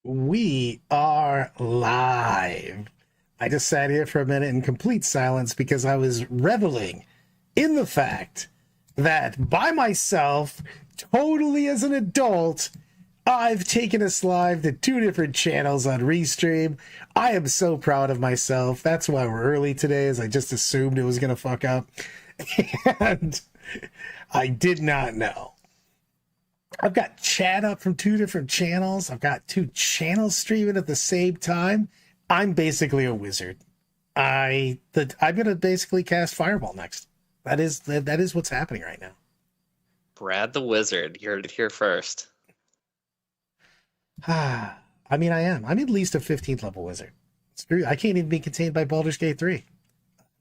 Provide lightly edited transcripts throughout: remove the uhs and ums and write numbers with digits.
We are live. I just sat here for a minute in complete silence because I was reveling in the fact that by myself, totally as an adult, I've taken us live to two different channels on Restream. I am so proud of myself. That's why we're early today, as I just assumed it was going to fuck up. And I did not know. I've got chat up from two different channels. I've got two channels streaming at the same time. I'm basically a wizard. I'm gonna basically cast Fireball next. That is what's happening right now. Brad the Wizard, you heard it here first. I mean, I am. I'm at least a 15th level wizard. Screw. I can't even be contained by Baldur's Gate 3.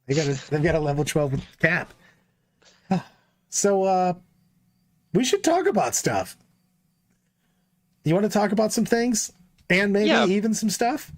They've got a level 12 cap. So we should talk about stuff. You want to talk about some things and maybe even some stuff?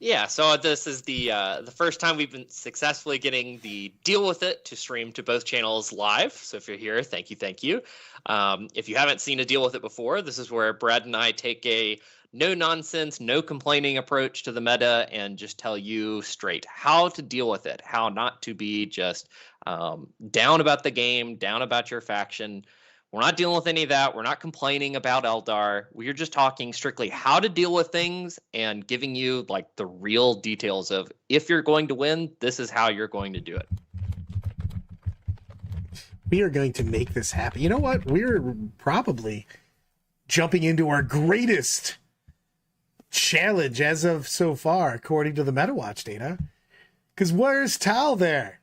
Yeah, so this is the first time we've been successfully getting the Deal With It to stream to both channels live. So if you're here, thank you, thank you. If you haven't seen a Deal With It before, this is where Brad and I take a no-nonsense, no complaining approach to the meta and just tell you straight how to deal with it, how not to be just down about the game, down about your faction. We're not dealing with any of that. We're not complaining about Eldar. We're just talking strictly how to deal with things and giving you like the real details of if you're going to win, this is how you're going to do it. We are going to make this happen. You know what? We're probably jumping into our greatest challenge as of so far, according to the MetaWatch data. Because where's Tal there?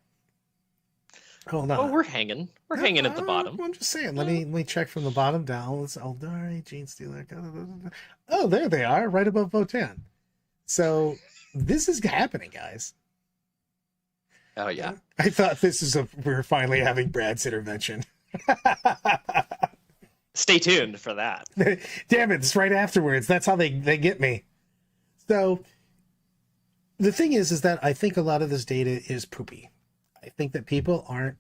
Hold on. Oh, we're hanging. We're hanging at the bottom. I'm just saying. Let me check from the bottom down. It's Eldar, Gene Stealer. Oh, there they are, right above Votan. So this is happening, guys. Oh yeah. I thought we're finally having Brad's intervention. Stay tuned for that. Damn it, it's right afterwards. That's how they get me. So the thing is that I think a lot of this data is poopy. I think that people aren't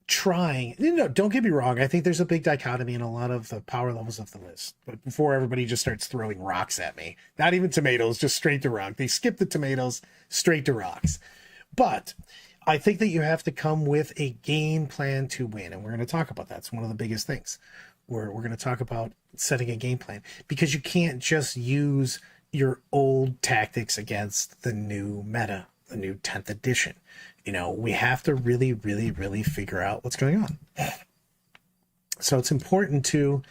trying. Don't get me wrong. I think there's a big dichotomy in a lot of the power levels of the list. But before everybody just starts throwing rocks at me, not even tomatoes, just straight to rock. They skip the tomatoes, straight to rocks. But I think that you have to come with a game plan to win. And we're going to talk about that. It's one of the biggest things. We're going to talk about setting a game plan because you can't just use your old tactics against the new meta, the new 10th edition. We have to really, really, really figure out what's going on. So it's important to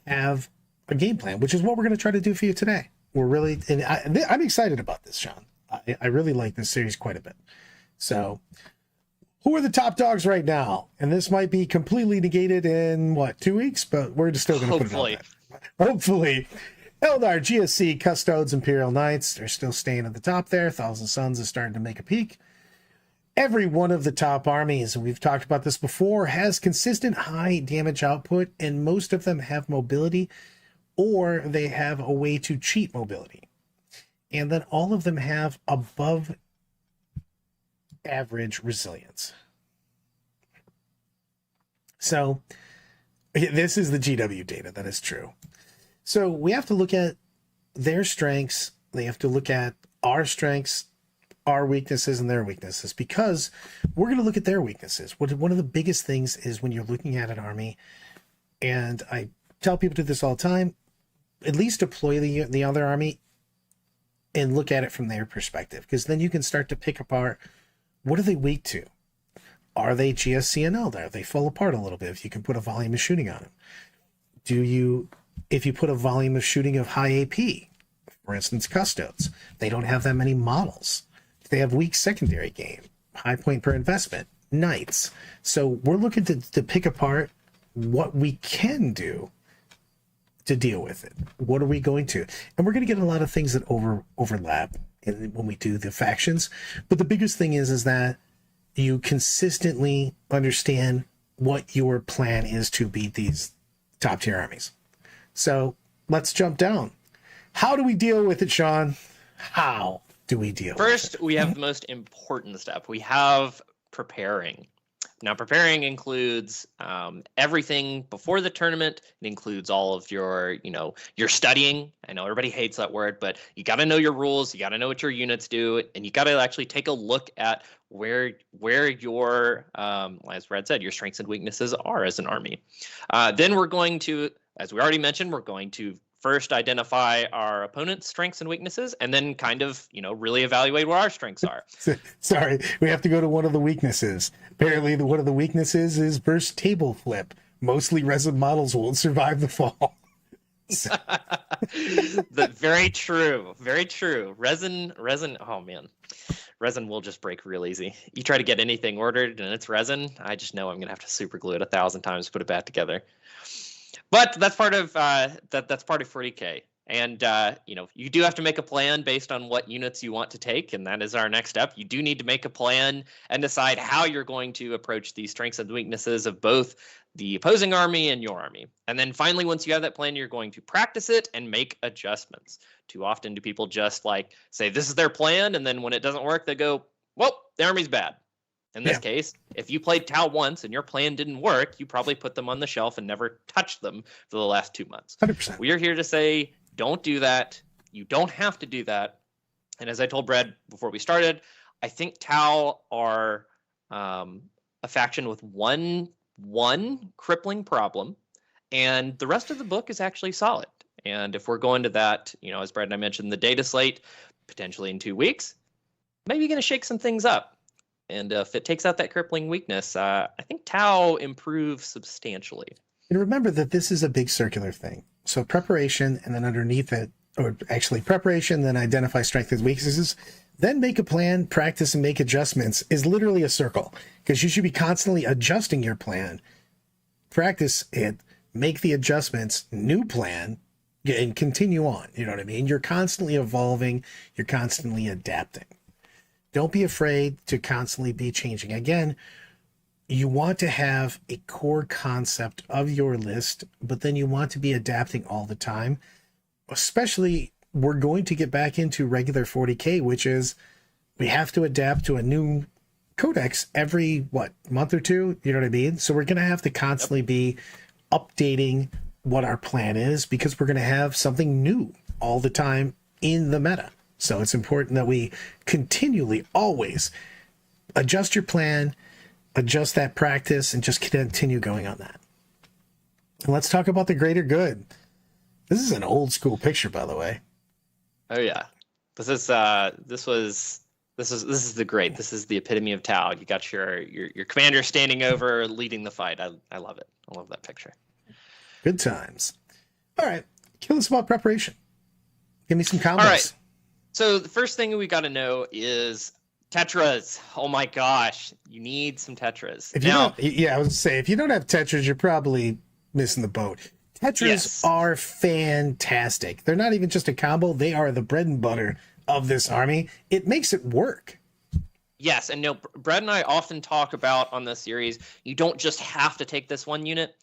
have a game plan, which is what we're going to try to do for you today. I'm excited about this, Sean. I really like this series quite a bit. So who are the top dogs right now? And this might be completely negated in 2 weeks, but we're just still going to put it on there. Hopefully. Eldar, GSC, Custodes, Imperial Knights, they're still staying at the top there. Thousand Suns is starting to make a peak. Every one of the top armies, and we've talked about this before, has consistent high damage output, and most of them have mobility, or they have a way to cheat mobility. And then all of them have above average resilience. So this is the GW data, that is true. So we have to look at their strengths. They have to look at our strengths, our weaknesses, and their weaknesses, because we're going to look at their weaknesses. One of the biggest things is when you're looking at an army, and I tell people to do this all the time, at least deploy the other army and look at it from their perspective, because then you can start to pick apart, what are they weak to? Are they GSC and Eldar? They fall apart a little bit if you can put a volume of shooting on them. If you put a volume of shooting of high AP, for instance, Custodes, they don't have that many models. They have weak secondary game, high point per investment, Knights. So we're looking to pick apart what we can do to deal with it. What are we going to? And we're going to get a lot of things that overlap when we do the factions. But the biggest thing is that you consistently understand what your plan is to beat these top tier armies. So let's jump down. How do we deal with it, Sean? How do we deal with it? First, we have the most important step. We have preparing. Now, preparing includes everything before the tournament. It includes all of your, your studying. I know everybody hates that word, but you got to know your rules. You got to know what your units do, and you got to actually take a look at where your, as Brad said, your strengths and weaknesses are as an army. Then we're going to, as we already mentioned, we're going to first identify our opponent's strengths and weaknesses, and then kind of, really evaluate where our strengths are. Sorry, we have to go to one of the weaknesses. Apparently, one of the weaknesses is burst table flip. Mostly resin models won't survive the fall. Very true. Very true. Resin. Oh man, resin will just break real easy. You try to get anything ordered and it's resin, I just know I'm gonna have to super glue it 1,000 times to put it back together. But that's part of that's part of 40K, and you do have to make a plan based on what units you want to take, and that is our next step. You do need to make a plan and decide how you're going to approach the strengths and weaknesses of both the opposing army and your army. And then finally, once you have that plan, you're going to practice it and make adjustments. Too often do people just say this is their plan, and then when it doesn't work, they go, well, the army's bad. In this case, if you played Tau once and your plan didn't work, you probably put them on the shelf and never touched them for the last 2 months. 100%. We are here to say, don't do that. You don't have to do that. And as I told Brad before we started, I think Tau are a faction with one crippling problem, and the rest of the book is actually solid. And if we're going to that, as Brad and I mentioned, the data slate, potentially in 2 weeks, maybe you're going to shake some things up. And if it takes out that crippling weakness, I think Tau improves substantially. And remember that this is a big circular thing. So preparation, and then underneath it, or actually preparation, then identify strengths and weaknesses, then make a plan, practice, and make adjustments is literally a circle, because you should be constantly adjusting your plan. Practice it, make the adjustments, new plan, and continue on. You know what I mean? You're constantly evolving. You're constantly adapting. Don't be afraid to constantly be changing. Again, you want to have a core concept of your list, but then you want to be adapting all the time. Especially, we're going to get back into regular 40K, which is we have to adapt to a new codex every, month or two? You know what I mean? So we're going to have to constantly be updating what our plan is, because we're going to have something new all the time in the meta. So it's important that we continually, always adjust your plan, adjust that practice, and just continue going on that. And let's talk about the greater good. This is an old school picture, by the way. Oh yeah, this is the great. This is the epitome of Tau. You got your commander standing over, leading the fight. I love it. I love that picture. Good times. All right, kill us about preparation. Give me some combos. All right. So the first thing we got to know is tetras. Oh my gosh, you need some tetras. I was say, if you don't have tetras, you're probably missing the boat. Tetras are fantastic. They're not even just a combo; they are the bread and butter of this army. It makes it work. Yes, and Brad and I often talk about on this series, you don't just have to take this one unit.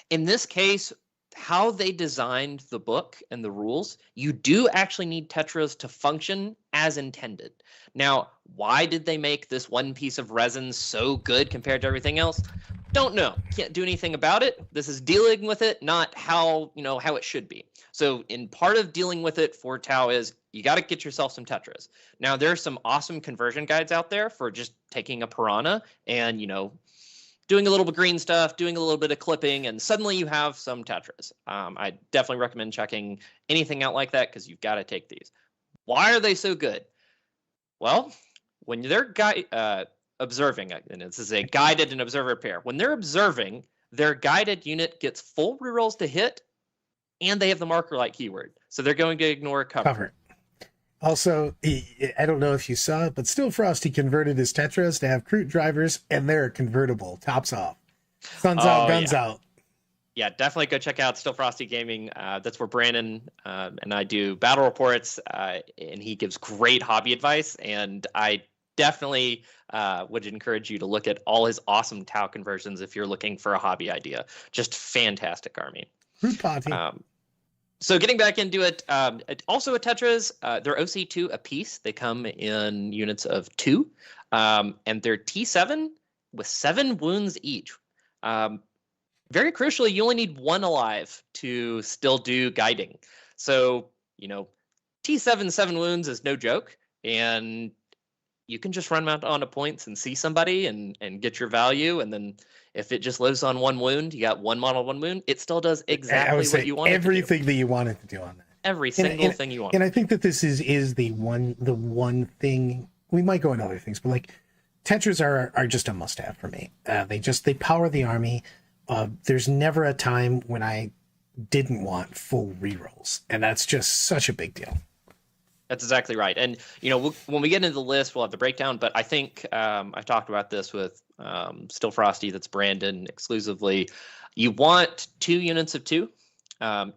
In this case, how they designed the book and the rules, you do actually need tetras to function as intended. Now, why did they make this one piece of resin so good compared to everything else? Don't know. Can't do anything about it. This is dealing with it, not how it should be. So in part of dealing with it for Tau is you got to get yourself some tetras. Now, there are some awesome conversion guides out there for just taking a piranha and, doing a little bit of green stuff, doing a little bit of clipping, and suddenly you have some tetras. I definitely recommend checking anything out like that, because you've got to take these. Why are they so good? Well, when they're observing, and this is a guided and observer pair, when they're observing, their guided unit gets full rerolls to hit, and they have the marker light keyword. So they're going to ignore cover. Also, I don't know if you saw it, but Still Frosty converted his tetras to have Kroot drivers, and they're convertible. Tops off. Sun's out, guns out. Yeah, definitely go check out Still Frosty Gaming. That's where Brandon and I do battle reports, and he gives great hobby advice. And I definitely would encourage you to look at all his awesome Tau conversions if you're looking for a hobby idea. Just fantastic army. Kroot party. So getting back into it, also at Tetras, they're OC2 apiece. They come in units of 2, and they're T7 with 7 wounds each. Very crucially, you only need 1 alive to still do guiding. So, T7 7 wounds is no joke, and you can just run out onto points and see somebody and get your value, and then if it just lives on 1 wound, you got 1 model, 1 wound, it still does exactly what you want it to do. Everything that you wanted to do on that. Every single thing you want. And I think that this is the one thing. We might go into other things, but like tetras are just a must-have for me. They power the army. There's never a time when I didn't want full rerolls, and that's just such a big deal. That's exactly right. And, when we get into the list, we'll have the breakdown. But I think I talked about this with Still Frosty, that's Brandon exclusively. You want 2 units of 2.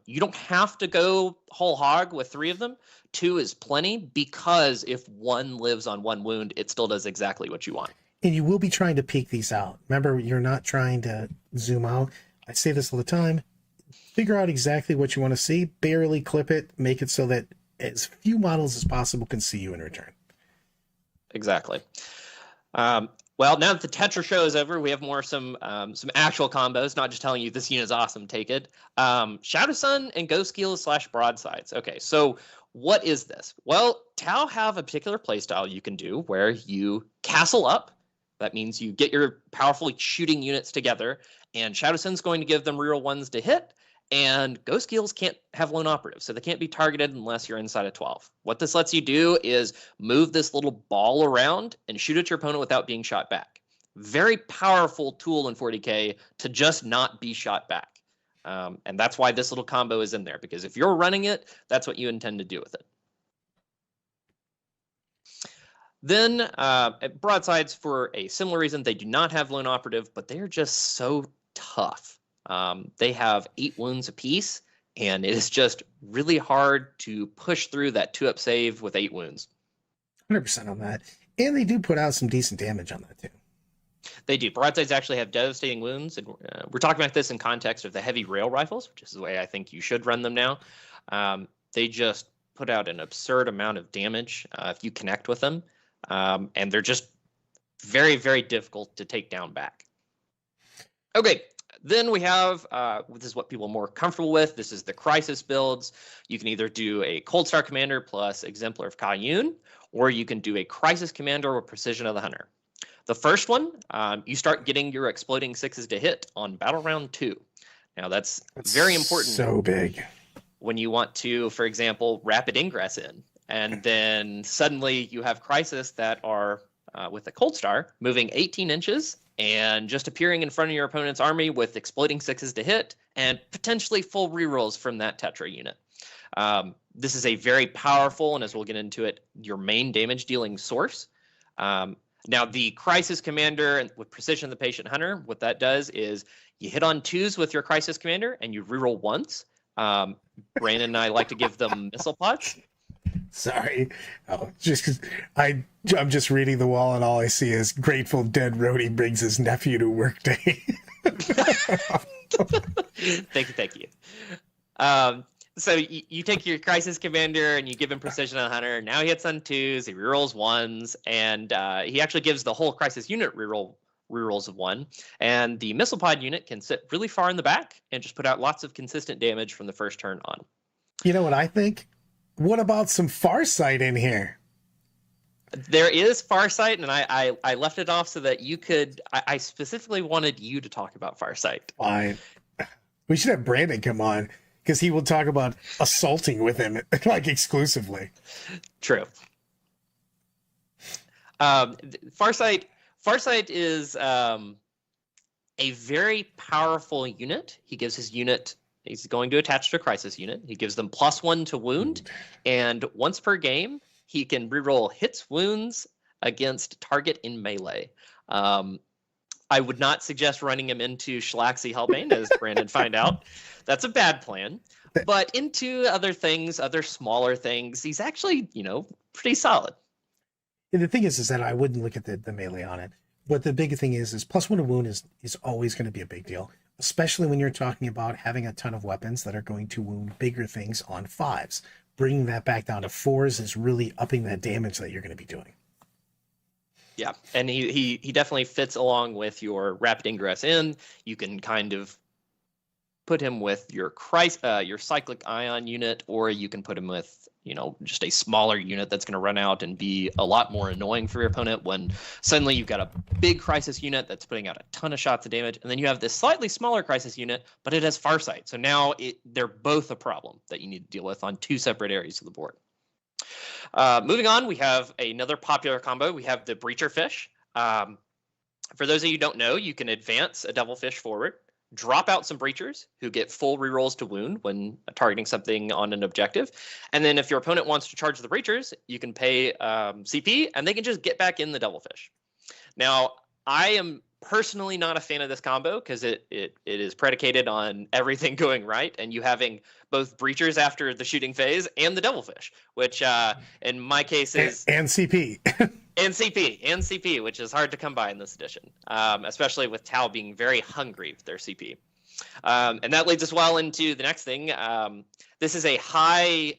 You don't have to go whole hog with 3 of them. 2 is plenty, because if 1 lives on 1 wound, it still does exactly what you want. And you will be trying to peek these out. Remember, you're not trying to zoom out. I say this all the time. Figure out exactly what you want to see. Barely clip it. Make it so that as few models as possible can see you in return. Exactly. Well, now that the Tetra show is over, we have some actual combos, not just telling you this unit is awesome, take it. Shadow Sun and Ghost Skills / Broadsides. Okay, so what is this? Well, Tau have a particular playstyle you can do where you castle up. That means you get your powerful shooting units together, and Shadow Sun's going to give them reroll 1s to hit, and Ghost Skills can't have lone operatives, so they can't be targeted unless you're inside of 12. What this lets you do is move this little ball around and shoot at your opponent without being shot back. Very powerful tool in 40k to just not be shot back. And that's why this little combo is in there, because if you're running it, that's what you intend to do with it. Then broadsides, for a similar reason, they do not have lone operative, but they're just so tough. They have 8 wounds apiece, and it is just really hard to push through that 2-up save with 8 wounds. 100% on that. And they do put out some decent damage on that, too. They do. Broadsides actually have devastating wounds, and we're talking about this in context of the heavy rail rifles, which is the way I think you should run them now. They just put out an absurd amount of damage if you connect with them, and they're just very, very difficult to take down back. Okay, then we have, this is what people are more comfortable with. This is the Crisis builds. You can either do a Cold Star Commander plus Exemplar of Cayenne, or you can do a Crisis Commander with Precision of the Hunter. The first one, you start getting your exploding 6s to hit on battle round 2. Now that's very important. So big. When you want to, for example, rapid ingress in, and then suddenly you have Crisis that are with a Cold Star moving 18 inches and just appearing in front of your opponent's army with exploding 6s to hit and potentially full rerolls from that Tetra unit. This is a very powerful, and as we'll get into it, your main damage dealing source. Now, the Crisis Commander with Precision of the Patient Hunter, what that does is you hit on 2s with your Crisis Commander and you reroll 1s. Brandon and I like to give them missile pods. Sorry. Oh, just because I'm just reading the wall and all I see is Grateful Dead Rhodey brings his nephew to work day. Thank you. So you take your Crisis Commander and you give him Precision on Hunter. Now he hits on 2s, he rerolls 1s, and he actually gives the whole Crisis unit rerolls of 1. And the Missile Pod unit can sit really far in the back and just put out lots of consistent damage from the first turn on. You know what I think? What about some Farsight in here? There is Farsight, and I left it off so that you could... I specifically wanted you to talk about Farsight. Fine. We should have Brandon come on, because he will talk about assaulting with him, like, exclusively. True. Farsight is a very powerful unit. He gives his unit... He's going to attach to a Crisis unit. He gives them +1 to wound, and once per game, he can reroll hits, wounds against target in melee. I would not suggest running him into Schlaxy Hellbane, as Brandon find out. That's a bad plan. But into other things, other smaller things, he's actually, pretty solid. And the thing is that I wouldn't look at the melee on it. But the big thing is +1 to wound is always going to be a big deal, especially when you're talking about having a ton of weapons that are going to wound bigger things on 5s. Bringing that back down to 4s is really upping that damage that you're going to be doing. Yeah, and he definitely fits along with your rapid ingress in. You can kind of put him with your your cyclic ion unit, or you can put him with, just a smaller unit that's going to run out and be a lot more annoying for your opponent when suddenly you've got a big crisis unit that's putting out a ton of shots of damage, and then you have this slightly smaller crisis unit, but it has farsight. So now they're both a problem that you need to deal with on two separate areas of the board. Moving on, we have another popular combo. We have the Breacher Fish. For those of you who don't know, you can advance a Devilfish forward, drop out some Breachers who get full rerolls to wound when targeting something on an objective. And then if your opponent wants to charge the Breachers, you can pay CP, and they can just get back in the Devilfish. Now, I am personally not a fan of this combo because it is predicated on everything going right and you having both Breachers after the shooting phase and the Devilfish, which in my case is... And CP. And CP, which is hard to come by in this edition, especially with Tau being very hungry with their CP. And that leads us well into the next thing. This is a high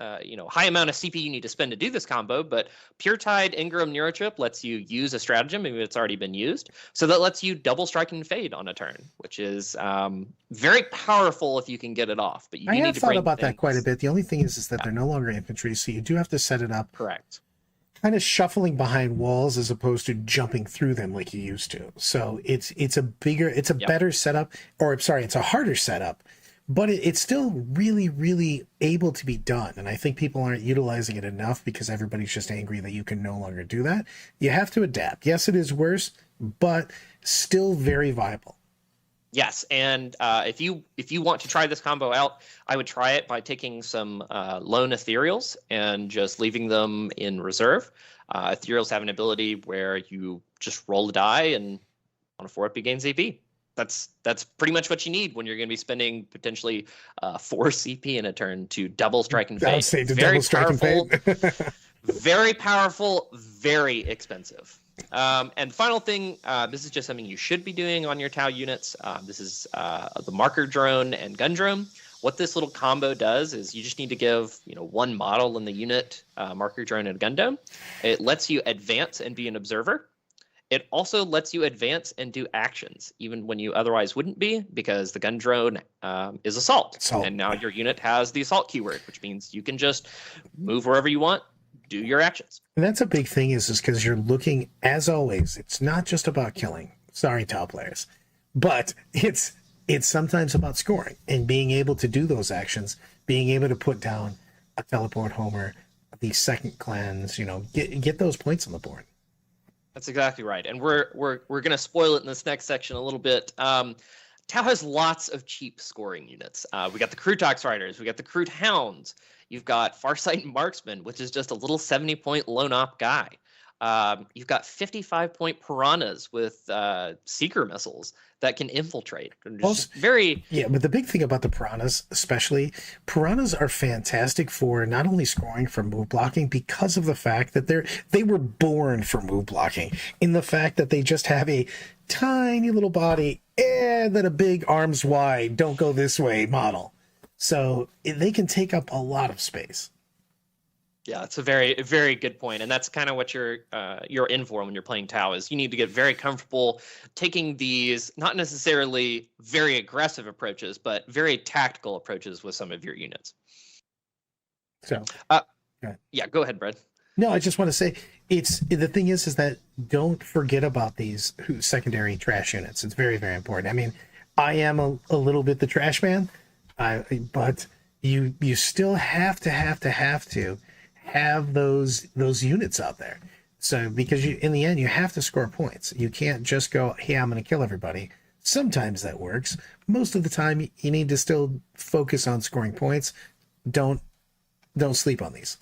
amount of CP you need to spend to do this combo, but Pure Tide Ingram Neurochip lets you use a stratagem, maybe it's already been used, so that lets you double strike and fade on a turn, which is very powerful if you can get it off. But you I need have to thought bring about that quite a things- bit. The only thing is that they're no longer infantry, so you do have to set it up Correct. kind of shuffling behind walls as opposed to jumping through them like you used to. So it's a better setup, or sorry, it's a harder setup, but it's still really, really able to be done. And I think people aren't utilizing it enough because everybody's just angry that you can no longer do that. You have to adapt. Yes, it is worse, but still very viable. Yes, and if you want to try this combo out, I would try it by taking some lone ethereals and just leaving them in reserve. Ethereals have an ability where you just roll a die and on a 4-up you gain CP. That's pretty much what you need when you're going to be spending potentially 4 CP in a turn to double strike and fade. I would say to double strike and fade. Very powerful, very expensive. And the final thing, this is just something you should be doing on your Tau units. This is the Marker Drone and Gun Drone. What this little combo does is you just need to give one model in the unit, Marker Drone and Gun Drone. It lets you advance and be an observer. It also lets you advance and do actions, even when you otherwise wouldn't be, because the Gun Drone is assault. And now your unit has the assault keyword, which means you can just move wherever you want, do your actions. And that's a big thing is because you're looking, as always, it's not just about killing. Sorry, Tau players. But it's sometimes about scoring and being able to do those actions, being able to put down a teleport homer, the second cleanse, get those points on the board. That's exactly right. And we're going to spoil it in this next section a little bit. Tau has lots of cheap scoring units. We got the Krutox Riders. We got the Krut Hounds. You've got Farsight Marksman, which is just a little 70-point lone op guy. You've got 55-point Piranhas with Seeker missiles that can infiltrate. But the big thing about the Piranhas, especially, Piranhas are fantastic for not only scoring from move blocking because of the fact that they were born for move blocking, in the fact that they just have a tiny little body and then a big arms wide, don't go this way model. So they can take up a lot of space. Yeah, it's a very, very good point, and that's kind of what you're in for when you're playing Tau. Is you need to get very comfortable taking these not necessarily very aggressive approaches, but very tactical approaches with some of your units. So, yeah, go ahead, Brad. No, I just want to say the thing is that don't forget about these secondary trash units. It's very, very important. I mean, I am a little bit the trash man, but you still have to have those units out there. So because in the end you have to score points. You can't just go, hey, I'm going to kill everybody. Sometimes that works. Most of the time you need to still focus on scoring points. Don't sleep on these.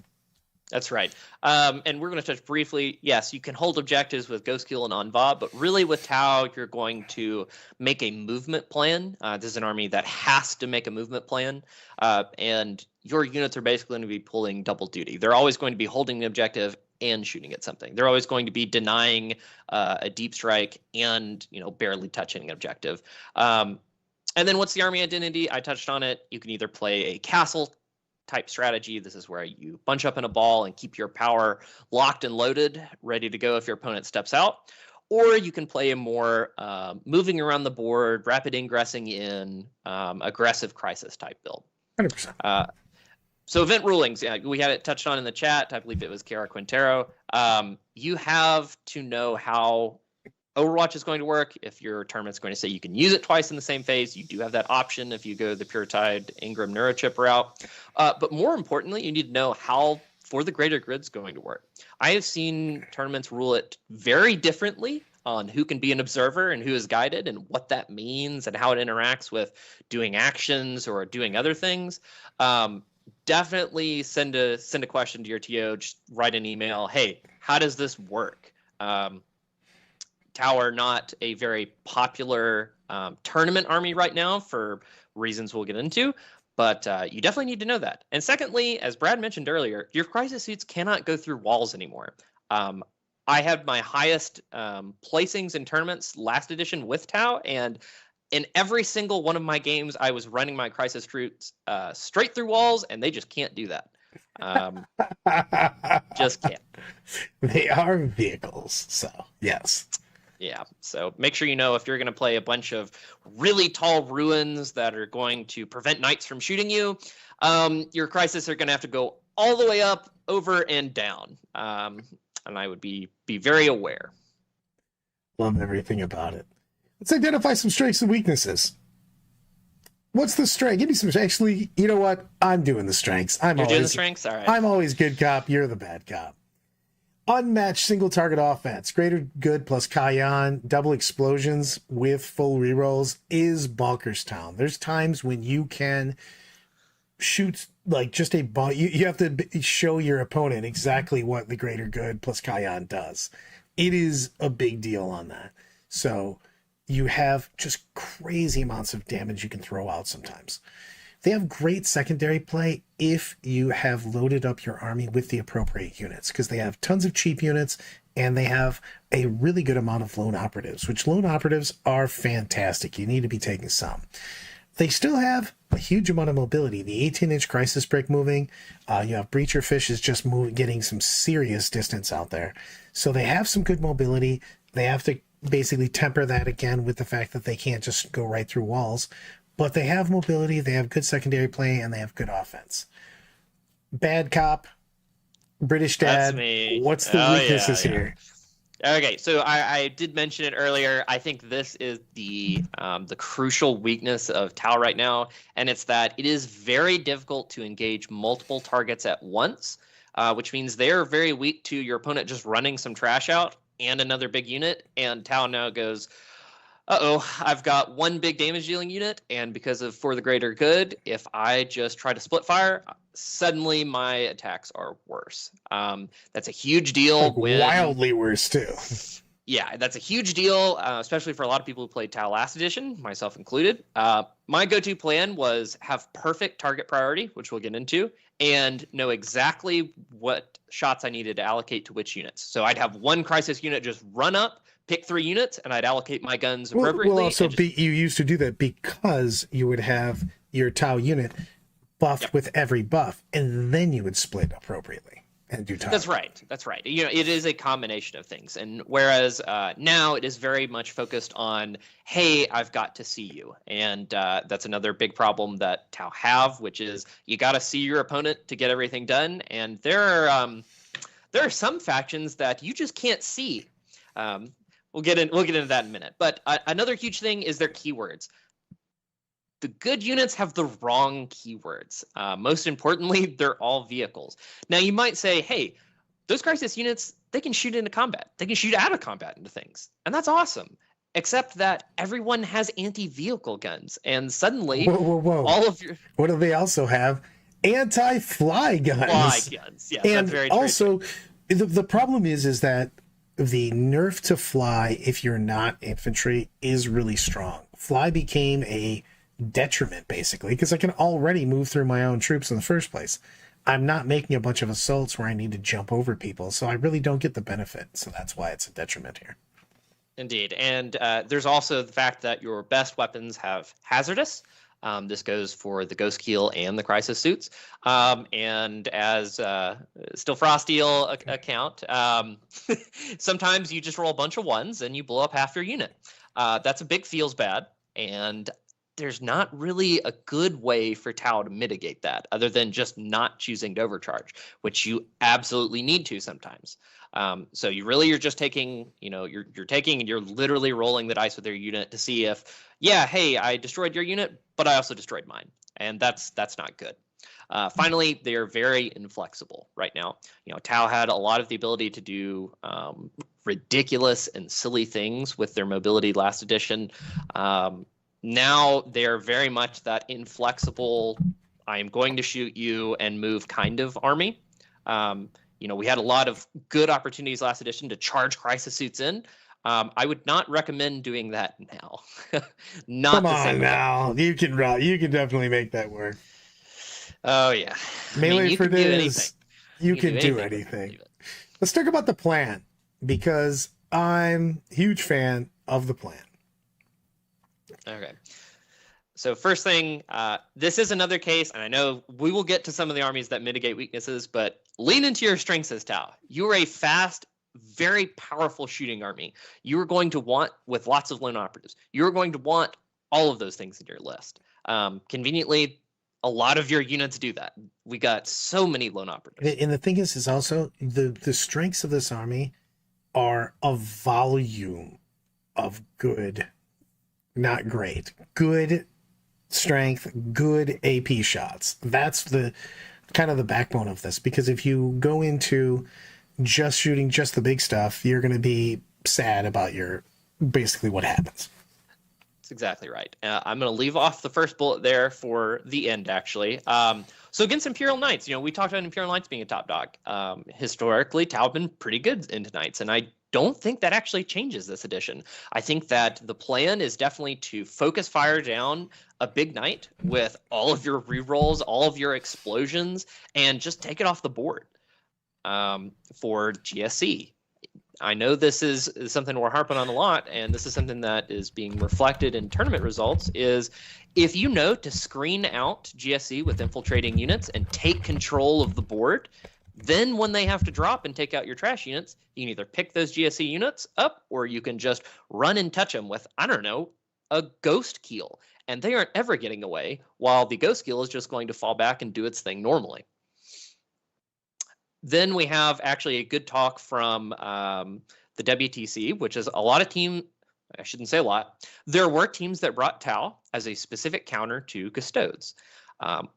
That's right. And we're going to touch briefly. Yes, you can hold objectives with Ghostkeel and Anva, but really with Tau, you're going to make a movement plan. This is an army that has to make a movement plan. And your units are basically going to be pulling double duty. They're always going to be holding the objective and shooting at something. They're always going to be denying a deep strike and barely touching an objective. And then what's the army identity? I touched on it. You can either play a castle type strategy. This is where you bunch up in a ball and keep your power locked and loaded, ready to go if your opponent steps out. Or you can play a more moving around the board, rapid ingressing in, aggressive crisis type build. 100%. So event rulings, yeah, we had it touched on in the chat. I believe it was Kara Quintero. You have to know how Overwatch is going to work. If your tournament's going to say you can use it twice in the same phase, you do have that option if you go the Pure Tide Ingram Neurochip route. But more importantly, you need to know how For the Greater Good's going to work. I have seen tournaments rule it very differently on who can be an observer and who is guided and what that means and how it interacts with doing actions or doing other things. Definitely send a question to your TO. Just write an email. Hey, how does this work? Tower, not a very popular tournament army right now for reasons we'll get into, but you definitely need to know that. And secondly, as Brad mentioned earlier, your crisis suits cannot go through walls anymore. I had my highest placings in tournaments last edition with Tau, and in every single one of my games, I was running my crisis troops straight through walls, and they just can't do that. Just can't. They are vehicles, so yes. Yeah, so make sure you know if you're going to play a bunch of really tall ruins that are going to prevent knights from shooting you, your crisis are going to have to go all the way up, over, and down. And I would be very aware. Love everything about it. Let's identify some strengths and weaknesses. What's the strength? Give me some. Actually, you know what? I'm doing the strengths. You're doing the strengths? All right. I'm always good cop. You're the bad cop. Unmatched single target offense. Greater Good plus Kayan. Double explosions with full rerolls is bonkers town. There's times when you can shoot like just a ball. You have to show your opponent exactly what the Greater Good plus Kayan does. It is a big deal on that. So you have just crazy amounts of damage you can throw out sometimes. They have great secondary play if you have loaded up your army with the appropriate units, because they have tons of cheap units and they have a really good amount of lone operatives, which lone operatives are fantastic. You need to be taking some. They still have a huge amount of mobility. The 18-inch crisis brick moving. You have Breacher Fish is just getting some serious distance out there. So they have some good mobility. They have to basically temper that again with the fact that they can't just go right through walls. But they have mobility, they have good secondary play, and they have good offense. Bad cop, British dad. That's me. What's the weaknesses here? Okay, so I did mention it earlier. I think this is the crucial weakness of Tau right now, and it's that it is very difficult to engage multiple targets at once, which means they're very weak to your opponent just running some trash out and another big unit, and Tau now goes, I've got one big damage dealing unit, and because of For the Greater Good, if I just try to split fire, suddenly my attacks are worse. That's a huge deal. Wildly worse, too. Yeah, that's a huge deal, especially for a lot of people who played Tau last edition, myself included. My go-to plan was have perfect target priority, which we'll get into, and know exactly what shots I needed to allocate to which units. So I'd have one crisis unit just run up, pick 3 units, and I'd allocate my guns appropriately. Well, also, you used to do that because you would have your Tau unit buffed with every buff, and then you would split appropriately and do Tau. That's right. That's right. You know, it is a combination of things. And whereas now it is very much focused on, hey, I've got to see you. And that's another big problem that Tau have, which is you got to see your opponent to get everything done. And there are some factions that you just can't see. We'll get into that in a minute. But another huge thing is their keywords. The good units have the wrong keywords. Most importantly, they're all vehicles. Now, you might say, hey, those crisis units, they can shoot into combat. They can shoot out of combat into things. And that's awesome. Except that everyone has anti-vehicle guns. And suddenly, whoa. all of your... What do they also have? Anti-fly guns. Fly guns, yeah. And that's very also, the problem is that the nerf to fly, if you're not infantry, is really strong. Fly became a detriment, basically, because I can already move through my own troops in the first place. I'm not making a bunch of assaults where I need to jump over people, so I really don't get the benefit. So that's why it's a detriment here. Indeed. And there's also the fact that your best weapons have hazardous. This goes for the Ghost Keel and the Crisis suits. And as Still Frosteel account, sometimes you just roll a bunch of ones and you blow up half your unit. That's a big feels bad, and there's not really a good way for Tau to mitigate that other than just not choosing to overcharge, which you absolutely need to sometimes. So you're just taking, you're taking and you're literally rolling the dice with your unit to see if, yeah, hey, I destroyed your unit, but I also destroyed mine. And that's not good. Finally, they are very inflexible right now. Tau had a lot of the ability to do ridiculous and silly things with their mobility last edition. Now they're very much that inflexible, I am going to shoot you and move kind of army. We had a lot of good opportunities last edition to charge crisis suits in. I would not recommend doing that now. Not Come the same on now. You can definitely make that work. Oh, yeah. Melee for days. You can do anything. Let's talk about the plan, because I'm a huge fan of the plan. Okay. So first thing, this is another case, and I know we will get to some of the armies that mitigate weaknesses, but lean into your strengths as Tau. You are a fast, very powerful shooting army. You are going to want, with lots of lone operatives, you're going to want all of those things in your list. Conveniently, a lot of your units do that. We got so many lone operatives. And the thing is also the strengths of this army are a volume of good, not great, good strength, good AP shots. That's the kind of the backbone of this, because if you go into just shooting just the big stuff, you're going to be sad about basically what happens. That's exactly right. I'm going to leave off the first bullet there for the end, actually. So against Imperial Knights, we talked about Imperial Knights being a top dog. Historically, Tau have been pretty good into Knights, and I don't think that actually changes this edition. I think that the plan is definitely to focus fire down a big Knight with all of your rerolls, all of your explosions, and just take it off the board for GSC. I know this is something we're harping on a lot, and this is something that is being reflected in tournament results, is if you know to screen out GSC with infiltrating units and take control of the board, then when they have to drop and take out your trash units, you can either pick those GSC units up, or you can just run and touch them with, I don't know, a Ghost Keel. And they aren't ever getting away, while the Ghost Keel is just going to fall back and do its thing normally. Then we have actually a good talk from the WTC, which is a lot of I shouldn't say a lot. There were teams that brought Tau as a specific counter to Custodes.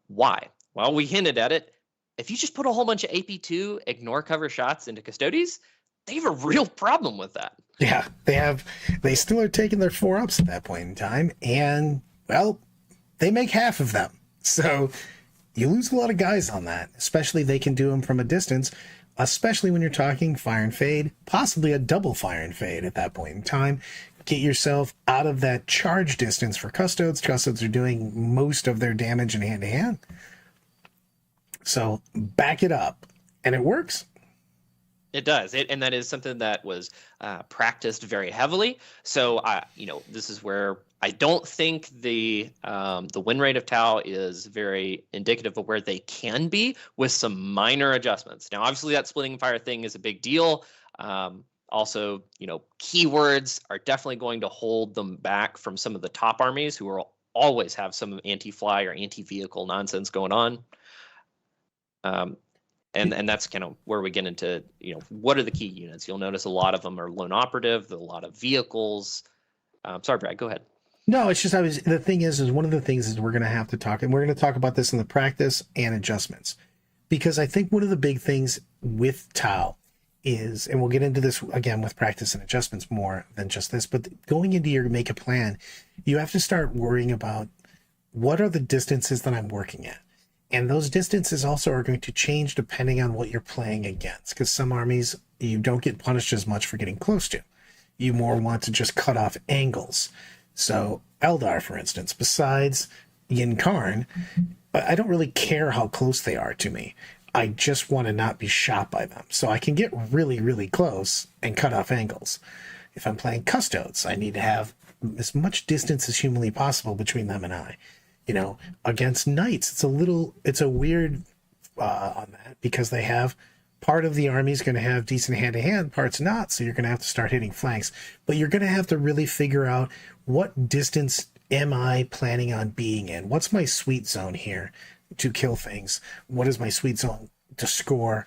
Why? Well, we hinted at it. If you just put a whole bunch of AP2 ignore cover shots into Custodes, they have a real problem with that. Yeah, they still are taking their 4-ups at that point in time, and, well, they make half of them. So you lose a lot of guys on that, especially they can do them from a distance, especially when you're talking fire and fade, possibly a double fire and fade at that point in time. Get yourself out of that charge distance for Custodes. Custodes are doing most of their damage in hand-to-hand. So back it up, and it works. It does, and that is something that was practiced very heavily. So, this is where I don't think the win rate of Tau is very indicative of where they can be with some minor adjustments. Now, obviously, that splitting fire thing is a big deal. Also, keywords are definitely going to hold them back from some of the top armies who will always have some anti-fly or anti-vehicle nonsense going on. And that's kind of where we get into, what are the key units? You'll notice a lot of them are lone operative, a lot of vehicles. Sorry, Brad, go ahead. No, it's just, the thing is one of the things is we're going to have to talk, and we're going to talk about this in the practice and adjustments, because I think one of the big things with Tau is, and we'll get into this again with practice and adjustments more than just this, but going into your make a plan, you have to start worrying about what are the distances that I'm working at. And those distances also are going to change depending on what you're playing against, because some armies you don't get punished as much for getting close to. You more want to just cut off angles. So Eldar, for instance, besides Yin Karn, I don't really care how close they are to me. I just want to not be shot by them. So I can get really, really close and cut off angles. If I'm playing Custodes, I need to have as much distance as humanly possible between them and I. Against knights, it's a weird on that, because they have part of the army is going to have decent hand-to-hand, parts not, so you're going to have to start hitting flanks. But you're going to have to really figure out, what distance am I planning on being in? What's my sweet zone here to kill things? What is my sweet zone to score?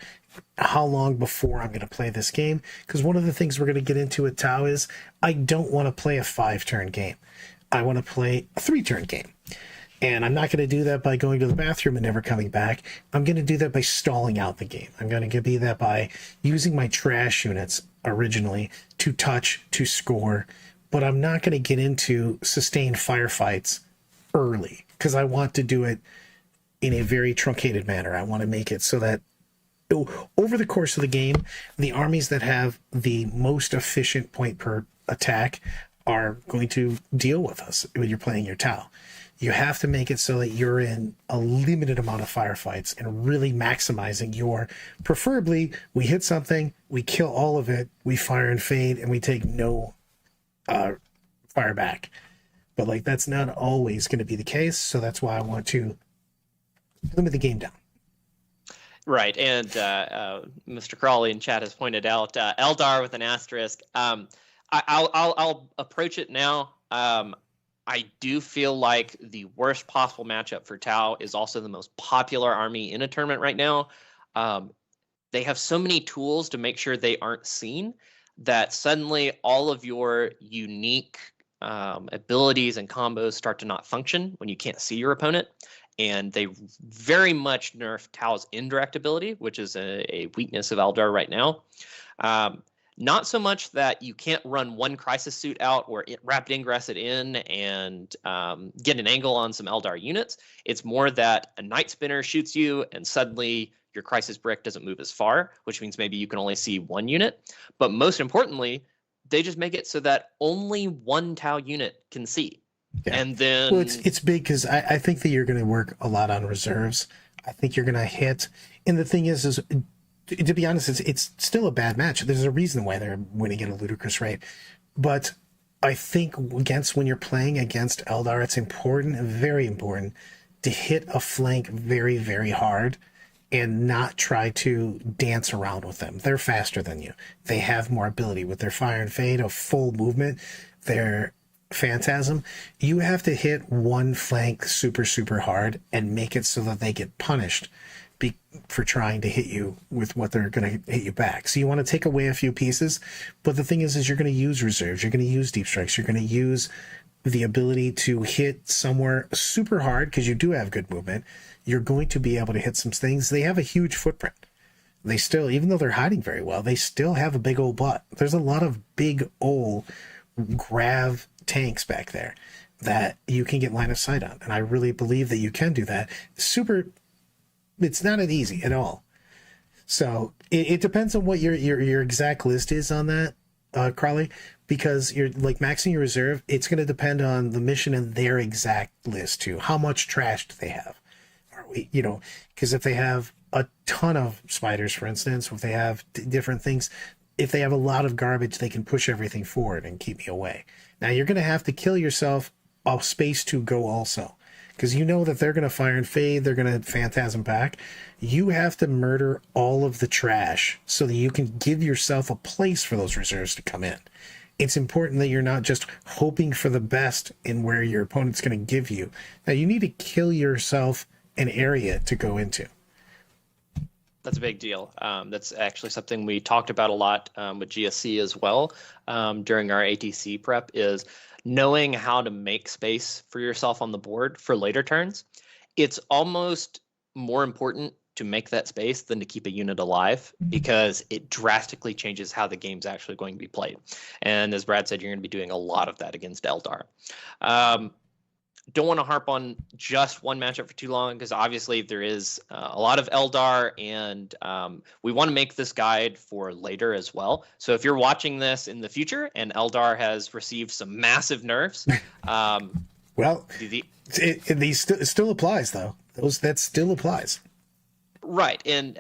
How long before I'm going to play this game? Because one of the things we're going to get into at Tau is, I don't want to play a 5-turn game. I want to play a 3-turn game. And I'm not going to do that by going to the bathroom and never coming back. I'm going to do that by stalling out the game. I'm going to be that by using my trash units originally to touch, to score. But I'm not going to get into sustained firefights early, because I want to do it in a very truncated manner. I want to make it so that over the course of the game, the armies that have the most efficient point per attack are going to deal with us when you're playing your Tau. You have to make it so that you're in a limited amount of firefights and really maximizing your, preferably, we hit something, we kill all of it, we fire and fade, and we take no fire back. But like, that's not always going to be the case, so that's why I want to limit the game down. Right, and Mr. Crawley in chat has pointed out Eldar with an asterisk. I'll approach it now. I do feel like the worst possible matchup for Tau is also the most popular army in a tournament right now. They have so many tools to make sure they aren't seen, that suddenly all of your unique abilities and combos start to not function when you can't see your opponent. And they very much nerf Tau's indirect ability, which is a weakness of Eldar right now. Not so much that you can't run one crisis suit out or rapid ingress it in and get an angle on some Eldar units. It's more that a Night Spinner shoots you and suddenly your crisis brick doesn't move as far, which means maybe you can only see one unit. But most importantly, they just make it so that only one Tau unit can see. Yeah. And then, well, it's big, because I think that you're going to work a lot on reserves. I think you're going to hit, and the thing is to be honest, it's still a bad match. There's a reason why they're winning at a ludicrous rate. But I think when you're playing against Eldar, it's important, very important, to hit a flank very, very hard and not try to dance around with them. They're faster than you. They have more ability with their fire and fade of full movement. Their phantasm. You have to hit one flank super, super hard and make it so that they get punished for trying to hit you with what they're going to hit you back. So you want to take away a few pieces, but the thing is you're going to use reserves, you're going to use deep strikes, you're going to use the ability to hit somewhere super hard, because you do have good movement. You're going to be able to hit some things. They have a huge footprint. They still, even though they're hiding very well, they still have a big old butt. There's a lot of big old grav tanks back there that you can get line of sight on, and I really believe that you can do that. It's not easy at all. So it depends on what your exact list is on that, Crawley, because you're like maxing your reserve. It's going to depend on the mission and their exact list too. How much trash do they have? Are we, because if they have a ton of spiders, for instance, if they have different things, if they have a lot of garbage, they can push everything forward and keep me away. Now you're going to have to kill yourself a space to go also, because you know that they're going to fire and fade, they're going to phantasm back. You have to murder all of the trash so that you can give yourself a place for those reserves to come in. It's important that you're not just hoping for the best in where your opponent's going to give you. Now you need to kill yourself an area to go into. That's a big deal. That's actually something we talked about a lot with GSC as well during our ATC prep, is knowing how to make space for yourself on the board for later turns. It's almost more important to make that space than to keep a unit alive, because it drastically changes how the game's actually going to be played. And as Brad said, you're going to be doing a lot of that against Eldar. Don't want to harp on just one matchup for too long, because obviously there is a lot of Eldar, and we want to make this guide for later as well. So if you're watching this in the future and Eldar has received some massive nerfs, well, it still applies though. That still applies. Right, and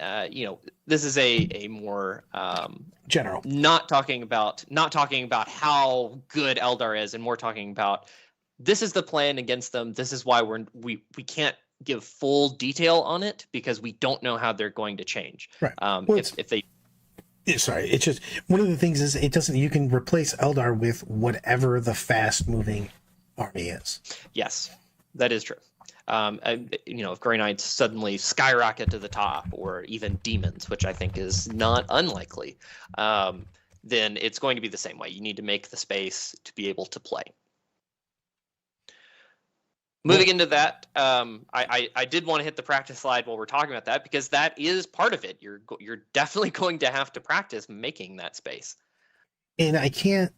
this is a more general, not talking about how good Eldar is, and more talking about this is the plan against them. This is why we can't give full detail on it because we don't know how they're going to change. Right. Well, if they sorry, it's just one of the things is it doesn't. You can replace Eldar with whatever the fast-moving army is. Yes, that is true. If Grey Knights suddenly skyrocket to the top, or even demons, which I think is not unlikely, then it's going to be the same way. You need to make the space to be able to play. Moving into that, I did want to hit the practice slide while we're talking about that, because that is part of it. You're definitely going to have to practice making that space. And I can't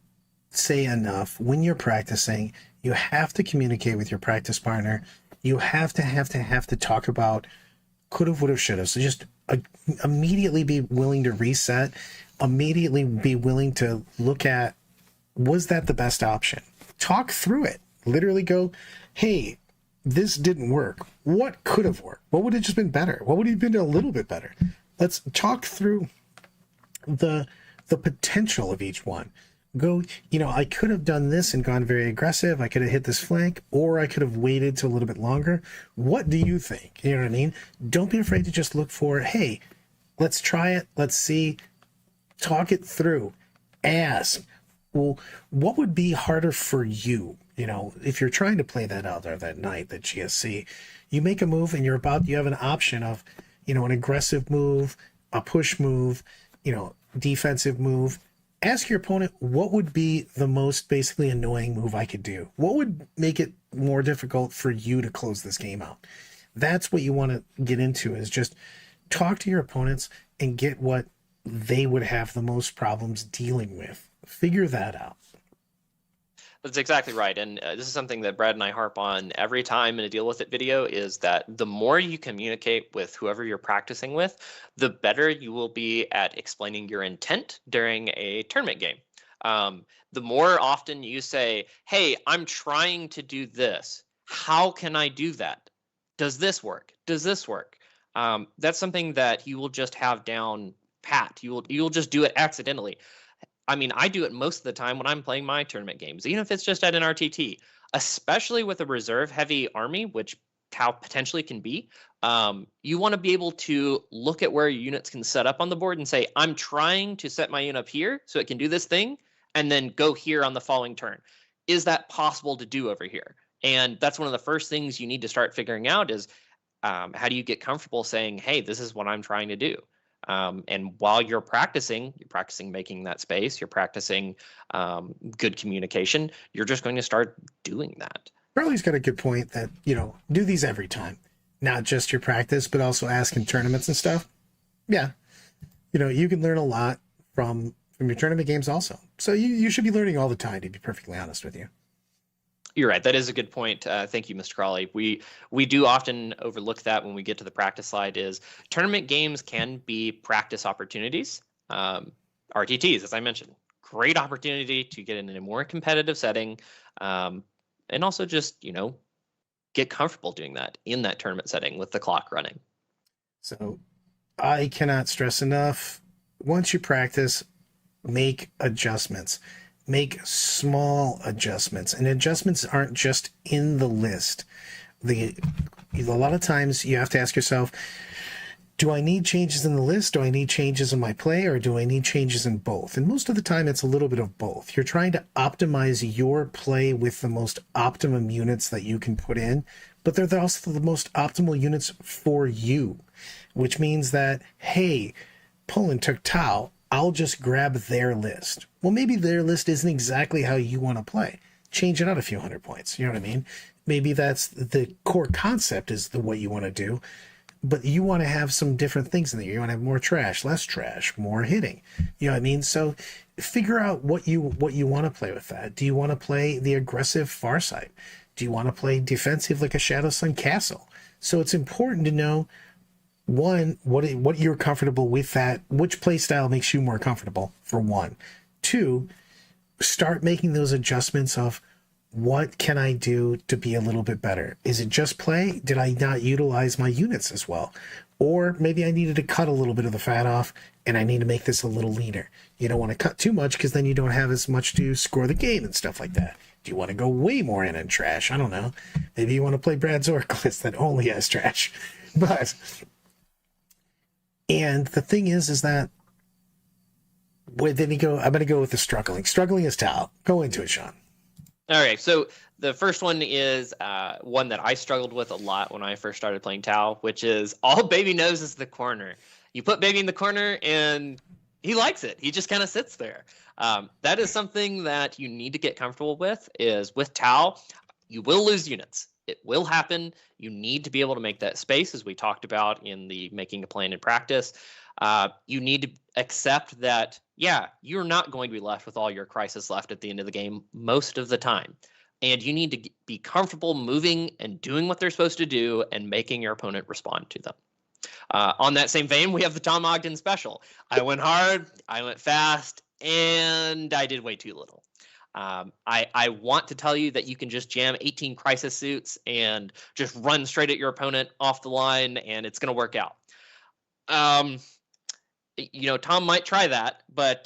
say enough, when you're practicing, you have to communicate with your practice partner. You have to talk about could have, would have, should have. So just immediately be willing to reset, immediately be willing to look at, was that the best option? Talk through it. Literally go, hey, this didn't work. What could have worked? What would have just been better? What would have been a little bit better? Let's talk through the potential of each one. Go, I could have done this and gone very aggressive. I could have hit this flank, or I could have waited till a little bit longer. What do you think? You know what I mean? Don't be afraid to just look for, hey, let's try it. Let's see. Talk it through. Ask, well, what would be harder for you? If you're trying to play that out there that night, that GSC, you make a move and you have an option of, an aggressive move, a push move, defensive move. Ask your opponent, what would be the most basically annoying move I could do? What would make it more difficult for you to close this game out? That's what you want to get into, is just talk to your opponents and get what they would have the most problems dealing with. Figure that out. That's exactly right. And this is something that Brad and I harp on every time in a Deal With It video, is that the more you communicate with whoever you're practicing with, the better you will be at explaining your intent during a tournament game. The more often you say, hey, I'm trying to do this. How can I do that? Does this work? Does this work? That's something that you will just have down pat. You'll just do it accidentally. I mean, I do it most of the time when I'm playing my tournament games, even if it's just at an RTT, especially with a reserve-heavy army, which how potentially can be. You want to be able to look at where your units can set up on the board and say, I'm trying to set my unit up here so it can do this thing, and then go here on the following turn. Is that possible to do over here? And that's one of the first things you need to start figuring out is, how do you get comfortable saying, hey, this is what I'm trying to do? And while you're practicing making that space, you're practicing good communication, you're just going to start doing that. Charlie's got a good point that, do these every time, not just your practice, but also ask in tournaments and stuff. Yeah. You can learn a lot from your tournament games also. So you should be learning all the time, to be perfectly honest with you. You're right. That is a good point. Thank you, Mr. Crawley. We do often overlook that when we get to the practice slide. Is tournament games can be practice opportunities. RTTs, as I mentioned, great opportunity to get in a more competitive setting, and also just get comfortable doing that in that tournament setting with the clock running. So I cannot stress enough, once you practice, make adjustments. Make small adjustments, and adjustments aren't just in the list. A lot of times you have to ask yourself, do I need changes in the list? Do I need changes in my play, or do I need changes in both? And most of the time it's a little bit of both. You're trying to optimize your play with the most optimum units that you can put in, but they're also the most optimal units for you, which means that, hey, Poland took Tau, I'll just grab their list. Well, maybe their list isn't exactly how you want to play. Change it out a few 100 points. You know what I mean? Maybe that's the core concept is what you want to do, but you want to have some different things in there. You want to have more trash, less trash, more hitting. You know what I mean? So figure out what you want to play with that. Do you want to play the aggressive Farsight? Do you want to play defensive like a Shadow Sun Castle? So it's important to know, one, what you're comfortable with, that which play style makes you more comfortable, for one. Two, start making those adjustments of what can I do to be a little bit better? Is it just play? Did I not utilize my units as well? Or maybe I needed to cut a little bit of the fat off and I need to make this a little leaner. You don't want to cut too much because then you don't have as much to score the game and stuff like that. Do you want to go way more in and trash? I don't know. Maybe you want to play Brad's Oracle list that only has trash. But, and the thing is that, where then you go, I'm going to go with the struggling. Struggling is Tal. Go into it, Sean. All right, so the first one is one that I struggled with a lot when I first started playing Tau, which is all Baby knows is the corner. You put Baby in the corner and he likes it. He just kind of sits there. That is something that you need to get comfortable with, is with Tau, you will lose units. It will happen. You need to be able to make that space, as we talked about in the making a plan in practice. You need to accept that, yeah, you're not going to be left with all your crisis left at the end of the game most of the time. And you need to be comfortable moving and doing what they're supposed to do and making your opponent respond to them. On that same vein, we have the Tom Ogden special. I went hard, I went fast, and I did way too little. I want to tell you that you can just jam 18 crisis suits and just run straight at your opponent off the line, and it's going to work out. Tom might try that, but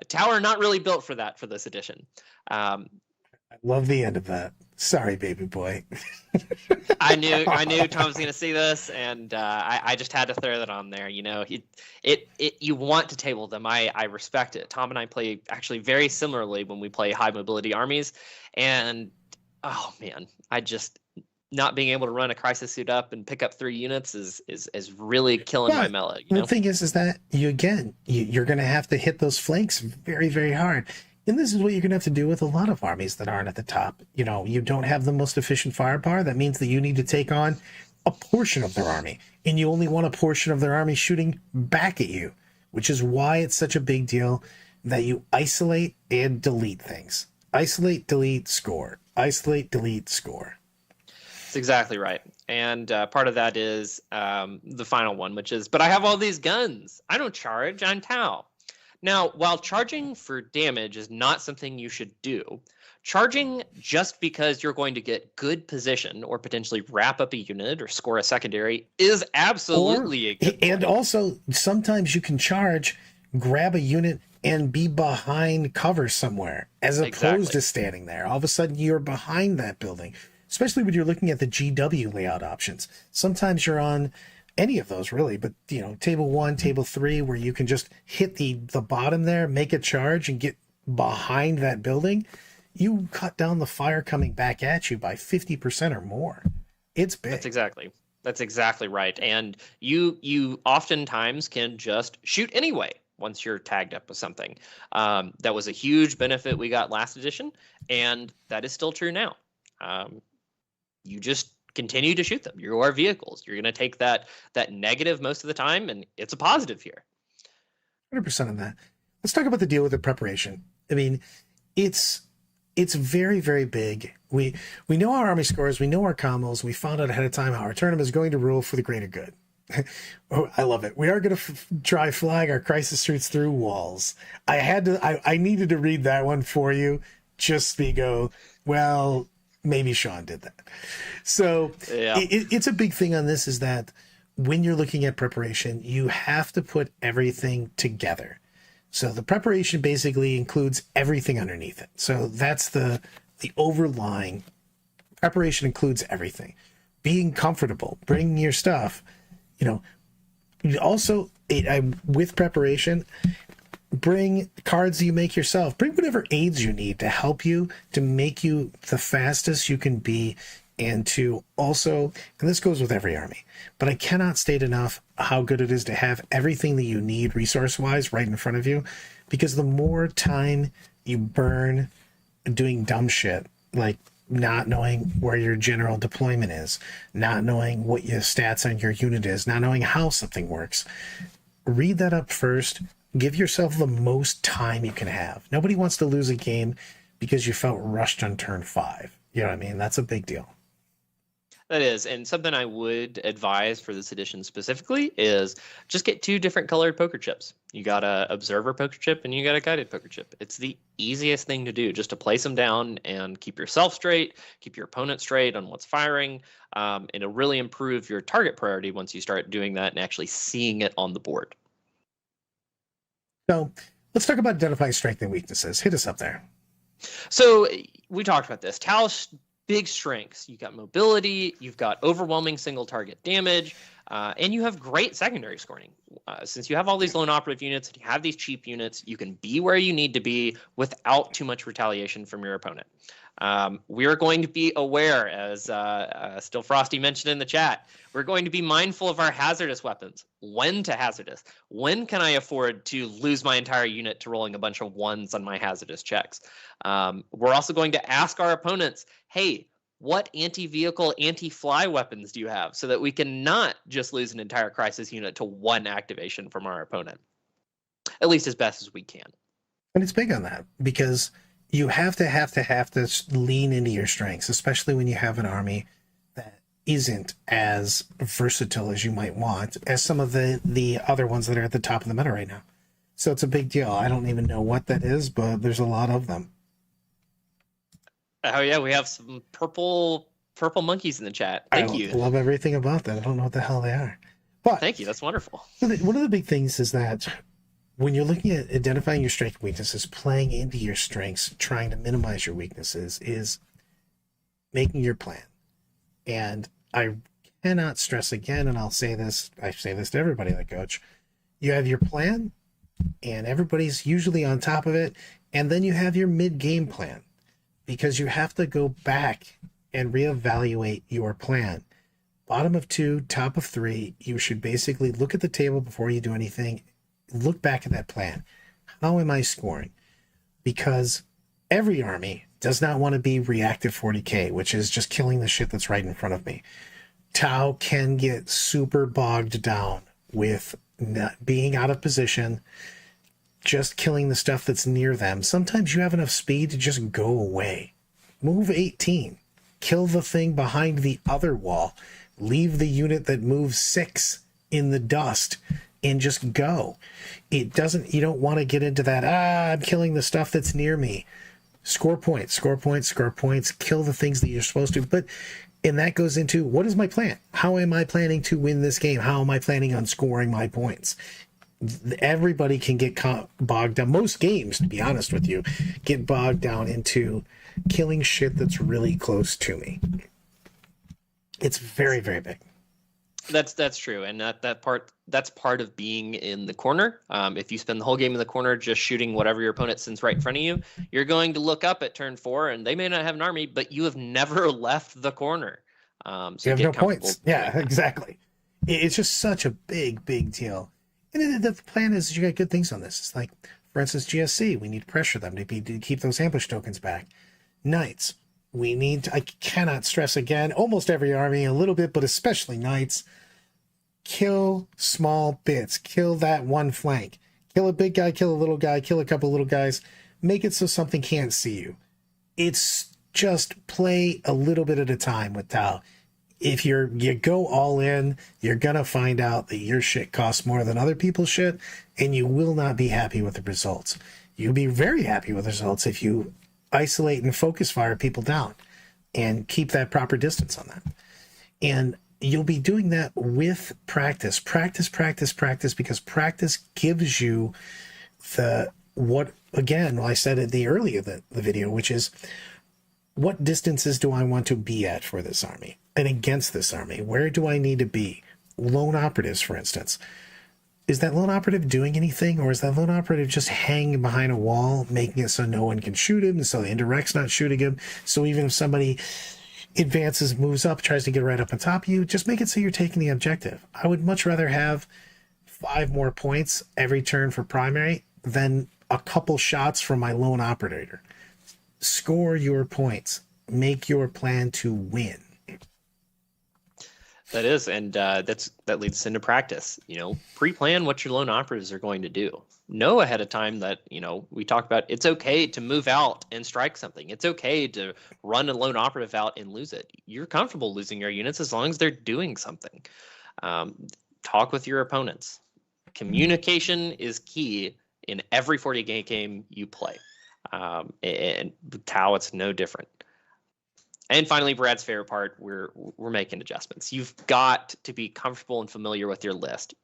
Tower not really built for that for this edition. I love the end of that. Sorry, baby boy. I knew Tom was going to see this, and I just had to throw that on there. You want to table them. I respect it. Tom and I play actually very similarly when we play high mobility armies, and oh man, I just not being able to run a crisis suit up and pick up 3 units is really killing my mellow. The thing is that you're going to have to hit those flanks very, very hard. And this is what you're going to have to do with a lot of armies that aren't at the top. You don't have the most efficient firepower. That means that you need to take on a portion of their army. And you only want a portion of their army shooting back at you, which is why it's such a big deal that you isolate and delete things. Isolate, delete, score. Isolate, delete, score. That's exactly right. And part of that is the final one, which is, but I have all these guns. I don't charge. I'm Tau. Now, while charging for damage is not something you should do, charging just because you're going to get good position or potentially wrap up a unit or score a secondary is absolutely a good point. And also, sometimes you can charge, grab a unit, and be behind cover somewhere, as opposed to standing there. All of a sudden, you're behind that building, especially when you're looking at the GW layout options. Sometimes you're on any of those really, but table 1, table 3, where you can just hit the bottom there, make a charge and get behind that building, you cut down the fire coming back at you by 50% or more. It's big. That's exactly right. And you oftentimes can just shoot anyway once you're tagged up with something. That was a huge benefit we got last edition, and that is still true now. You just continue to shoot them. You are vehicles. You're going to take that negative most of the time, and it's a positive here. 100% on that. Let's talk about the deal with the preparation. I mean, it's very, very big. We know our army scores. We know our combos. We found out ahead of time how our tournament is going to rule for the greater good. Oh, I love it. We are going to try flying our crisis suits through walls. I needed to read that one for you just to go, well, maybe Sean did that. So yeah. It's a big thing on this, is that when you're looking at preparation, you have to put everything together. So the preparation basically includes everything underneath it. So that's the overlying preparation, includes everything. Being comfortable, bringing your stuff, also with preparation, bring cards you make yourself. Bring whatever aids you need to help you, to make you the fastest you can be, and to also, and this goes with every army, but I cannot state enough how good it is to have everything that you need resource-wise right in front of you, because the more time you burn doing dumb shit, like not knowing where your general deployment is, not knowing what your stats on your unit is, not knowing how something works, read that up first. Give yourself the most time you can have. Nobody wants to lose a game because you felt rushed on turn 5. You know what I mean? That's a big deal. That is, and something I would advise for this edition specifically is just get 2 different colored poker chips. You got a observer poker chip and you got a guided poker chip. It's the easiest thing to do, just to place them down and keep yourself straight, keep your opponent straight on what's firing, and it'll really improve your target priority once you start doing that and actually seeing it on the board. So let's talk about identifying strengths and weaknesses. Hit us up there. So we talked about this. Tao's big strengths. You've got mobility, you've got overwhelming single target damage, and you have great secondary scoring. Since you have all these lone operative units and you have these cheap units, you can be where you need to be without too much retaliation from your opponent. We are going to be aware, as Still Frosty mentioned in the chat, we're going to be mindful of our hazardous weapons. When to hazardous? When can I afford to lose my entire unit to rolling a bunch of 1s on my hazardous checks? We're also going to ask our opponents, hey, what anti-vehicle, anti-fly weapons do you have, so that we can not just lose an entire crisis unit to 1 activation from our opponent, at least as best as we can. And it's big on that, because you have to lean into your strengths, especially when you have an army that isn't as versatile as you might want as some of the other ones that are at the top of the meta right now. So it's a big deal. I don't even know what that is, but there's a lot of them. Oh yeah, we have some purple monkeys in the chat. Thank you. I love everything about that. I don't know what the hell they are. But thank you. That's wonderful. One of the big things is that when you're looking at identifying your strengths and weaknesses, playing into your strengths, trying to minimize your weaknesses, is making your plan. And I cannot stress again, and I say this to everybody that coach, you have your plan, and everybody's usually on top of it, and then you have your mid-game plan, because you have to go back and reevaluate your plan. Bottom of 2, top of 3, you should basically look at the table before you do anything. Look back at that plan. How am I scoring? Because every army does not want to be reactive 40k, which is just killing the shit that's right in front of me. Tau can get super bogged down with not being out of position, just killing the stuff that's near them. Sometimes you have enough speed to just go away. Move 18. Kill the thing behind the other wall. Leave the unit that moves 6 in the dust and just go. You don't want to get into that, I'm killing the stuff that's near me. Score points, kill the things that you're supposed to. And that goes into, what is my plan? How am I planning to win this game? How am I planning on scoring my points? Everybody can get bogged down. Most games, to be honest with you, get bogged down into killing shit that's really close to me. It's very, very big. That's true, and that's part of being in the corner. If you spend the whole game in the corner just shooting whatever your opponent sends right in front of you, you're going to look up at turn 4, and they may not have an army, but you have never left the corner. So you have no points. Yeah, exactly. It's just such a big, big deal. And the plan is you got good things on this. It's like, for instance, GSC, we need to pressure them to keep those ambush tokens back. Knights, I cannot stress again, almost every army a little bit, but especially Knights, kill small bits, kill that one flank, kill a big guy, kill a little guy, kill a couple little guys, make it so something can't see you. It's just play a little bit at a time with Tau. If you go all in, you're going to find out that your shit costs more than other people's shit, and you will not be happy with the results. You'll be very happy with the results if you isolate and focus fire people down and keep that proper distance on that. And you'll be doing that with practice, because practice gives you I said at the earlier the video, which is, what distances do I want to be at for this army and against this army? Where do I need to be? Lone operatives, for instance. Is that lone operative doing anything, or is that lone operative just hanging behind a wall, making it so no one can shoot him, so the indirect's not shooting him? So even if somebody advances, moves up, tries to get right up on top of you, just make it so you're taking the objective. I would much rather have 5 more points every turn for primary than a couple shots from my lone operator. Score your points. Make your plan to win. That is, and that leads us into practice. Pre-plan what your lone operatives are going to do. Know ahead of time that we talk about. It's okay to move out and strike something. It's okay to run a lone operative out and lose it. You're comfortable losing your units as long as they're doing something. Talk with your opponents. Communication is key in every 40 game you play, and with Tau it's no different. And finally, Brad's favorite part, we're making adjustments. You've got to be comfortable and familiar with your list.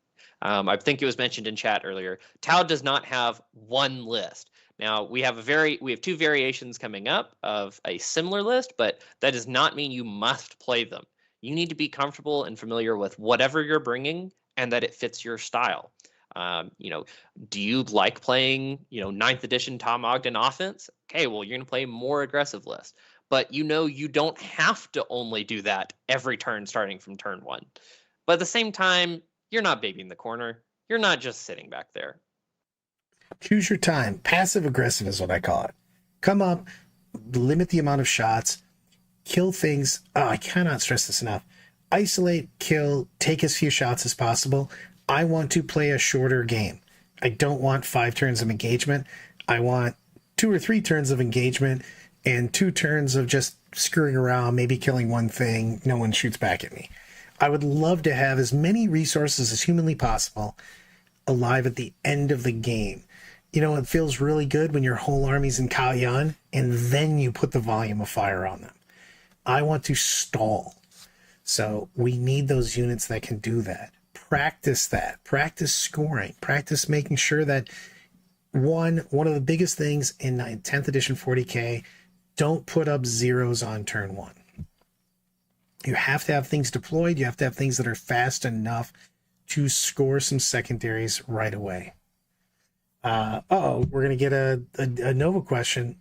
I think it was mentioned in chat earlier. Tau does not have one list. Now we have two variations coming up of a similar list, but that does not mean you must play them. You need to be comfortable and familiar with whatever you're bringing and that it fits your style. Do you like playing 9th edition Tom Ogden offense? Okay, well you're going to play a more aggressive list. But you don't have to only do that every turn starting from turn 1. But at the same time, you're not babying the corner. You're not just sitting back there. Choose your time. Passive aggressive is what I call it. Come up, limit the amount of shots, kill things. Oh, I cannot stress this enough. Isolate, kill, take as few shots as possible. I want to play a shorter game. I don't want 5 turns of engagement. I want 2 or 3 turns of engagement and 2 turns of just screwing around, maybe killing one thing, no one shoots back at me. I would love to have as many resources as humanly possible alive at the end of the game. It feels really good when your whole army's in Kalyan and then you put the volume of fire on them. I want to stall. So we need those units that can do that. Practice that. Practice scoring. Practice making sure that one of the biggest things in 10th edition 40K, don't put up zeros on turn 1. You have to have things deployed. You have to have things that are fast enough to score some secondaries right away. We're going to get a Nova question.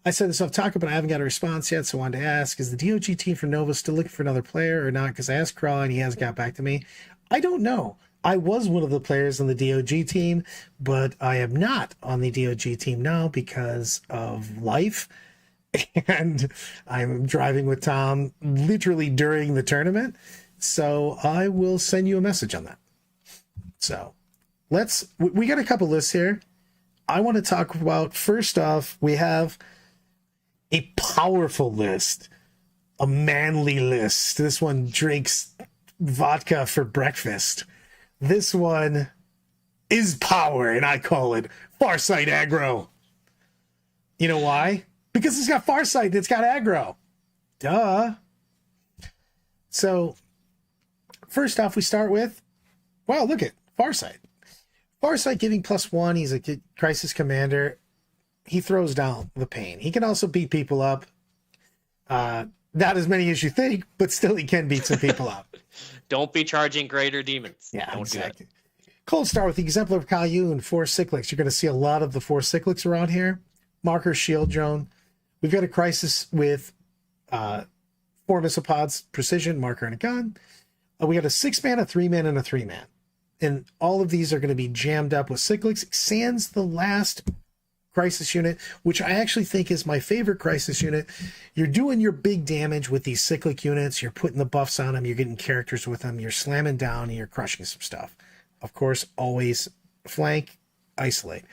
I said this off topic, but I haven't got a response yet, so I wanted to ask, is the DOG team for Nova still looking for another player or not? Because I asked Craw and he hasn't got back to me. I don't know. I was one of the players on the DOG team, but I am not on the DOG team now because of life. And I'm driving with Tom literally during the tournament. So I will send you a message on that. So we got a couple lists here. I want to talk about, first off, we have a powerful list, a manly list. This one drinks vodka for breakfast. This one is power, and I call it Farsight aggro. You know why? Because it's got Farsight, it's got aggro. Duh. So, first off, we start with, wow, look at Farsight. Farsight giving +1, he's a crisis commander. He throws down the pain. He can also beat people up. Not as many as you think, but still he can beat some people up. Don't be charging greater demons. Yeah, Don't exactly. do it. Cold Star with the Exemplar of Kalyun, 4 cyclics. You're going to see a lot of the 4 cyclics around here. Marker, shield drone. We've got a crisis with 4 missile pods, precision, marker, and a gun. We got a 6-man, a 3-man, and a 3-man. And all of these are going to be jammed up with cyclics. Sans the last crisis unit, which I actually think is my favorite crisis unit. You're doing your big damage with these cyclic units. You're putting the buffs on them. You're getting characters with them. You're slamming down and you're crushing some stuff. Of course, always flank, isolate.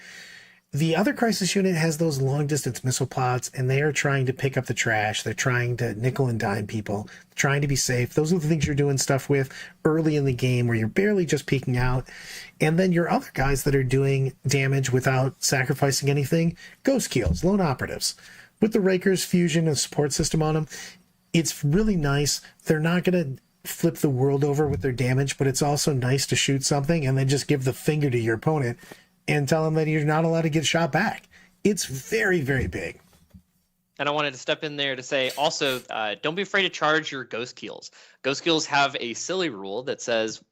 The other crisis unit has those long distance missile pods, and they are trying to pick up the trash. They're trying to nickel and dime people, trying to be safe. Those are the things you're doing stuff with early in the game where you're barely just peeking out. And then your other guys that are doing damage without sacrificing anything, ghost kills, lone operatives. With the Rakers, fusion, and support system on them, it's really nice. They're not going to flip the world over with their damage, but it's also nice to shoot something and then just give the finger to your opponent and tell them that you're not allowed to get shot back. It's very, very big. And I wanted to step in there to say also, don't be afraid to charge your ghost kills. Ghost kills have a silly rule that says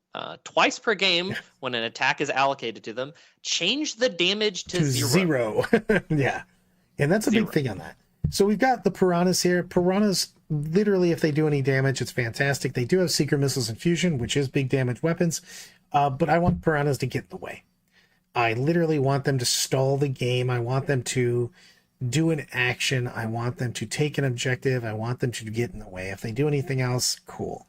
twice per game when an attack is allocated to them, change the damage to zero. Yeah. And that's a big thing on that. So we've got the piranhas here. Piranhas, literally, if they do any damage, it's fantastic. They do have secret missiles and fusion, which is big damage weapons. But I want piranhas to get in the way. I literally want them to stall the game. I want them to do an action. I want them to take an objective. I want them to get in the way. If they do anything else, cool.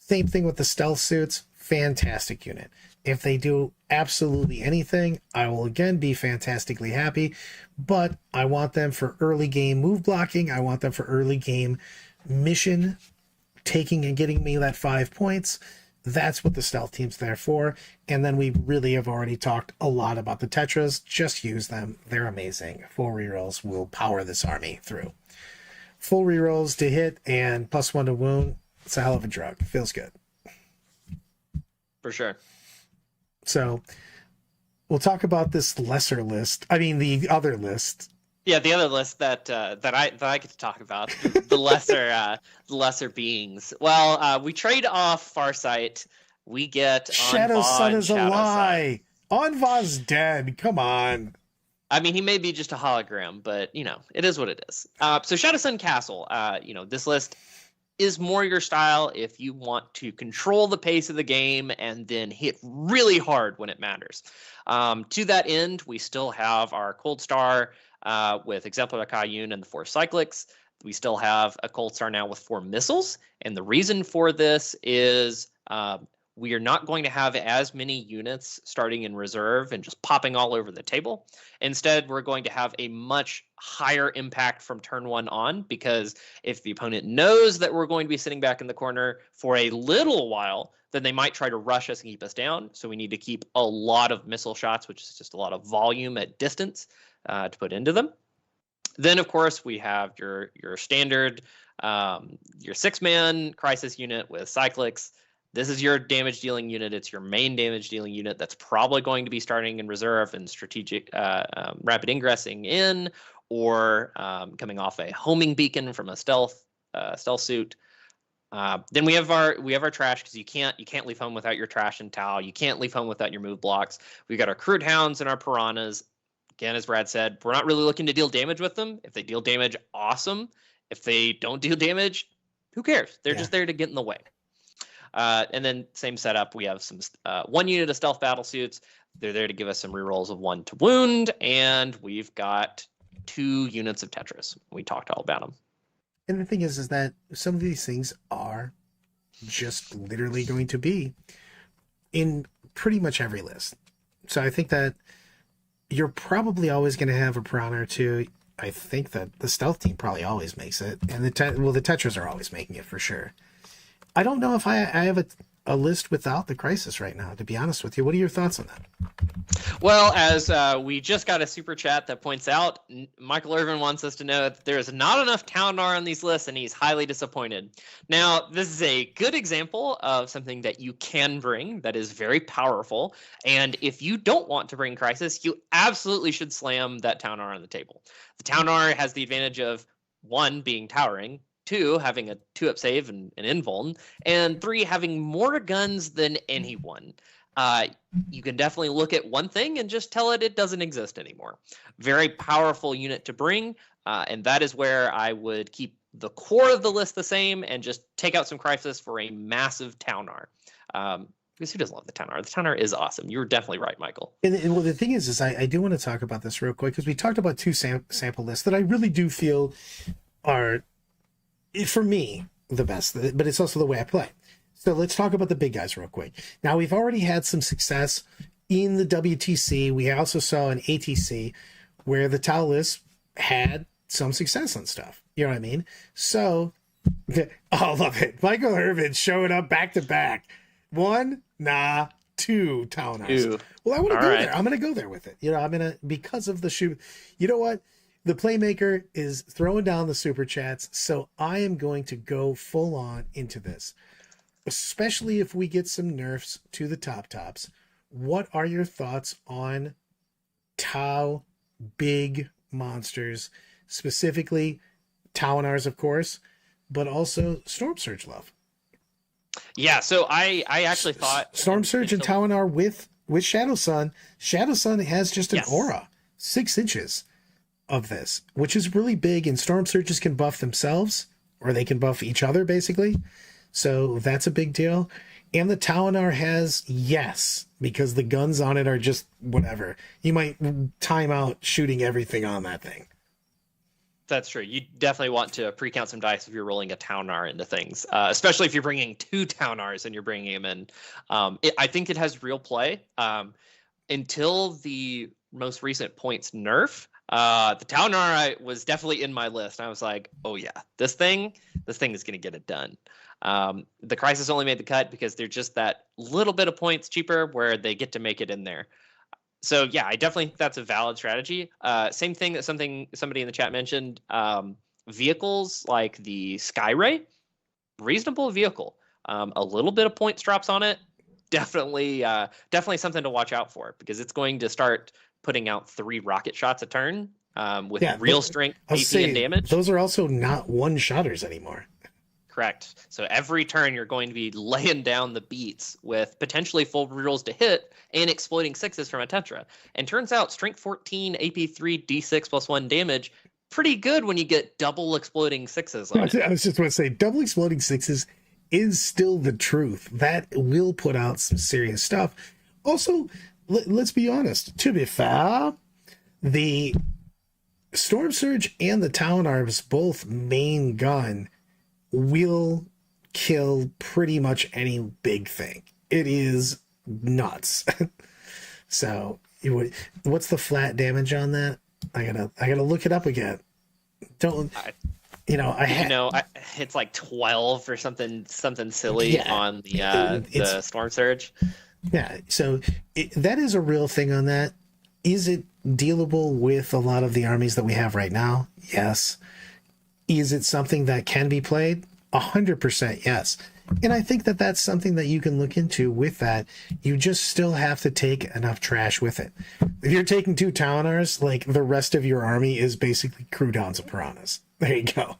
Same thing with the stealth suits. Fantastic unit. If they do absolutely anything, I will again be fantastically happy. But I want them for early game move blocking. I want them for early game mission taking and getting me that 5 points. That's what the stealth team's there for. And then we really have already talked a lot about the tetras. Just use them. They're amazing. Full rerolls will power this army through. Full rerolls to hit and +1 to wound. It's a hell of a drug. Feels good. For sure. So we'll talk about this lesser list. I mean, the other list. Yeah, the other list that I get to talk about, the lesser beings. Well, we trade off Farsight. We get Shadow Sun is a lie. Anva's dead. Come on. I mean, he may be just a hologram, but it is what it is. So Shadow Sun Castle. This list is more your style if you want to control the pace of the game and then hit really hard when it matters. To that end, we still have our Cold Star with Exemplar Cayune and the 4 Cyclics. We still have a Cold Star now with 4 missiles. And the reason for this is we are not going to have as many units starting in reserve and just popping all over the table. Instead, we're going to have a much higher impact from turn 1 on, because if the opponent knows that we're going to be sitting back in the corner for a little while, then they might try to rush us and keep us down. So we need to keep a lot of missile shots, which is just a lot of volume at distance to put into them. Then, of course, we have your standard, your 6-man crisis unit with Cyclics. This is your damage dealing unit. It's your main damage dealing unit that's probably going to be starting in reserve and strategic rapid ingressing in, or coming off a homing beacon from a stealth suit. Then we have our trash, because you can't leave home without your trash and Tau. You can't leave home without your move blocks. We've got our crude hounds and our piranhas. Again, as Brad said, we're not really looking to deal damage with them. If they deal damage, awesome. If they don't deal damage, who cares? They're just there to get in the way. And then same setup. We have some 1 unit of stealth battle suits. They're there to give us some rerolls of 1 to wound, and we've got 2 units of tetras. We talked all about them. And the thing is that some of these things are just literally going to be in pretty much every list. So I think that you're probably always going to have a piranha or 2. I think that the stealth team probably always makes it, and the tetras are always making it for sure. I don't know if I have a list without the crisis right now, to be honest with you. What are your thoughts on that? Well, as we just got a super chat that points out, Michael Irvin wants us to know that there is not enough Talnar on these lists, and he's highly disappointed. Now, this is a good example of something that you can bring that is very powerful. And if you don't want to bring Crisis, you absolutely should slam that Talnar on the table. The Talnar has the advantage of, 1, being towering, 2, having a 2-up save and an invuln, and 3, having more guns than anyone. You can definitely look at one thing and just tell it doesn't exist anymore. Very powerful unit to bring, and that is where I would keep the core of the list the same and just take out some crisis for a massive Talnar. Because who doesn't love the Talnar? The Talnar is awesome. You were definitely right, Michael. And well, the thing is I do want to talk about this real quick, because we talked about 2 sample lists that I really do feel are, for me, the best, but it's also the way I play. So let's talk about the big guys real quick. Now, we've already had some success in the WTC. We also saw an ATC where the Tau list had some success on stuff. You know what I mean? So, I love it. Michael Irvin showing up back to back. 1, 2 Taunars. Well, I want to go there. I'm going to go there with it. I'm going to, because of the shoot. You know what? The Playmaker is throwing down the super chats, so I am going to go full on into this. Especially if we get some nerfs to the tops. What are your thoughts on Tau big monsters, specifically Taunars, of course, but also Storm Surge love? Yeah, so I actually thought Storm Surge and Taunar with Shadow Sun. Shadow Sun has just an aura, 6 inches of this, which is really big, and Storm Surges can buff themselves, or they can buff each other, basically. So that's a big deal. And the Taunar has, because the guns on it are just whatever. You might time out shooting everything on that thing. That's true. You definitely want to pre-count some dice if you're rolling a Taunar into things, especially if you're bringing two Taunars and you're bringing them in. I think it has real play. Until the most recent points nerf, the Taunar was definitely in my list. I was like, oh yeah, this thing is going to get it done. The Crisis only made the cut because they're just that little bit of points cheaper where they get to make it in there. So yeah, I definitely think that's a valid strategy. Same thing that somebody in the chat mentioned. Vehicles like the Skyray, reasonable vehicle. A little bit of points drops on it. Definitely something to watch out for, because it's going to start putting out 3 rocket shots a turn with real strength, AP, and damage. Those are also not one-shotters anymore. Correct. So every turn you're going to be laying down the beats with potentially full rerolls to hit and exploiting 6s from a tetra. And turns out strength 14, AP 3, D6 plus 1 damage, pretty good when you get double exploding 6s on it. I was just going to say, double exploding 6s is still the truth. That will put out some serious stuff. Also, let's be honest. To be fair, the Storm Surge and the Taunar's both main gun will kill pretty much any big thing. It is nuts. So, what's the flat damage on that? I gotta look it up again. It's like 12 or something silly on the Storm Surge. Yeah, so that is a real thing on that. Is it dealable with a lot of the armies that we have right now? Yes. Is it something that can be played? 100% yes. And I think that that's something that you can look into with that. You just still have to take enough trash with it. If you're taking 2 Taunars, like, the rest of your army is basically crewdowns of piranhas. There you go.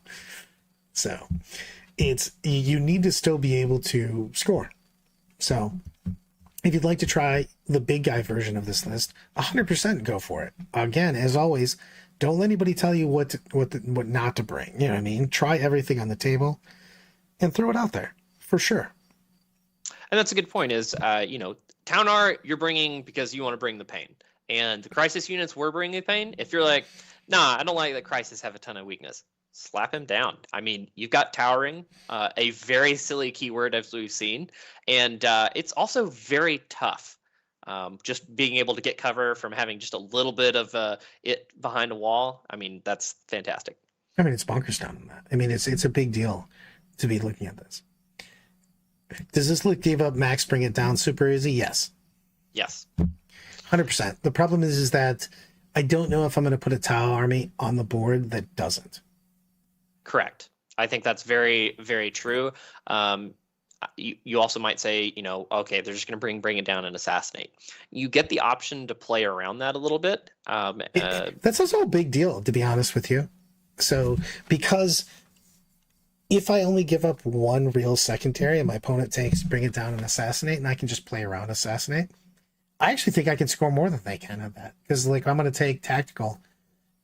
So you need to still be able to score. So if you'd like to try the big guy version of this list, 100% go for it. Again, as always, don't let anybody tell you what not to bring. You know what I mean? Try everything on the table and throw it out there for sure. And that's a good point. Is Taunar you're bringing because you want to bring the pain, and the Crisis units we're bringing pain. If you're like, nah, I don't like that Crisis have a ton of weakness, slap him down. I mean, you've got towering, a very silly keyword as we've seen, and it's also very tough. Just being able to get cover from having just a little bit of it behind a wall. I mean, that's fantastic. I mean, it's bonkers down on that. I mean, it's a big deal to be looking at this. Does this look give up max, bring it down super easy? Yes. Yes. 100%. The problem is that I don't know if I'm going to put a Tau army on the board that doesn't. Correct. I think that's very, very true. You also might say, okay, they're just going to bring it down and assassinate. You get the option to play around that a little bit. That's also a big deal, to be honest with you. So, because if I only give up one real secondary and my opponent takes bring it down and assassinate, and I can just play around assassinate, I actually think I can score more than they can at that. Because, like, I'm going to take tactical,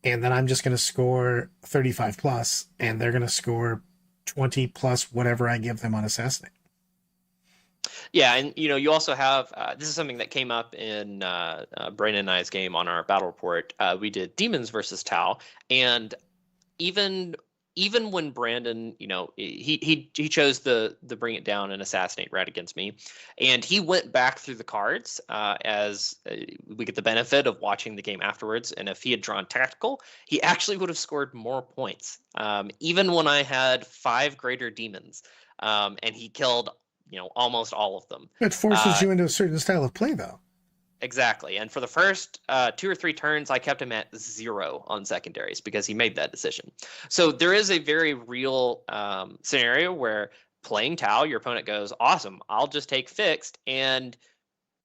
and then I'm just going to score 35 plus, and they're going to score 20 plus whatever I give them on assassinate. Yeah, and you also have this is something that came up in Brandon and I's game on our battle report. We did demons versus Tau, and even when Brandon, he chose the bring it down and assassinate right against me, and he went back through the cards as we get the benefit of watching the game afterwards. And if he had drawn tactical, he actually would have scored more points, even when I had 5 greater demons, and he killed almost all of them. It forces you into a certain style of play, though. Exactly. And for the first 2 or 3 turns, I kept him at 0 on secondaries because he made that decision. So there is a very real scenario where playing Tau, your opponent goes, awesome, I'll just take fixed. And,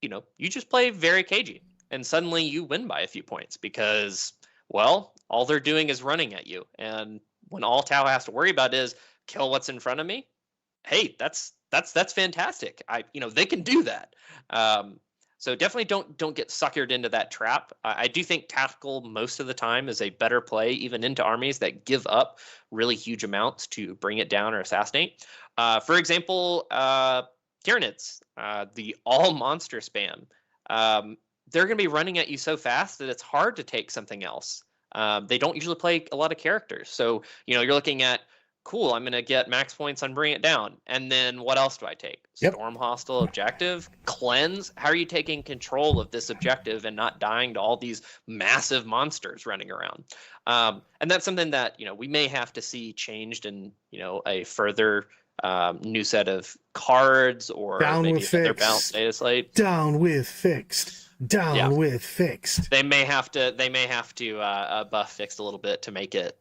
you just play very cagey. And suddenly you win by a few points because, well, all they're doing is running at you. And when all Tau has to worry about is kill what's in front of me, hey, that's fantastic. They can do that. So definitely don't get suckered into that trap. I do think tactical most of the time is a better play, even into armies that give up really huge amounts to bring it down or assassinate. For example, Tyranids, the all monster spam. They're going to be running at you so fast that it's hard to take something else. They don't usually play a lot of characters. So, you're looking at, cool, I'm going to get max points on Bring It Down. And then what else do I take? Yep. Storm Hostile Objective? Cleanse? How are you taking control of this objective and not dying to all these massive monsters running around? And that's something that, we may have to see changed in, a further new set of cards, or Down maybe with another fixed. balanced data slate. Down with fixed. Down Yeah. with fixed. They may have to buff fixed a little bit to make it.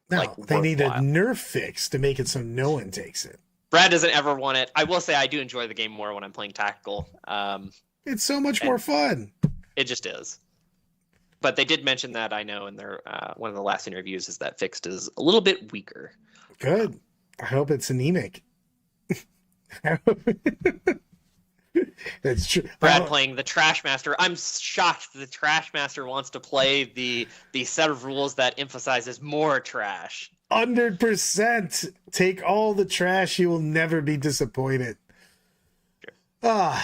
No, Like, they need a worthwhile. nerf fix to make it so no one takes it. Brad doesn't ever want it. I will say I do enjoy the game more when I'm playing tactical. It's so much more fun. It just is. But they did mention that, I know, in their one of the last interviews, is that fixed is a little bit weaker. Good. I hope it's anemic. That's true. Brad playing the Trash Master. I'm shocked the Trash Master wants to play the set of rules that emphasizes more trash. 100%. Take all the trash. You will never be disappointed. Sure.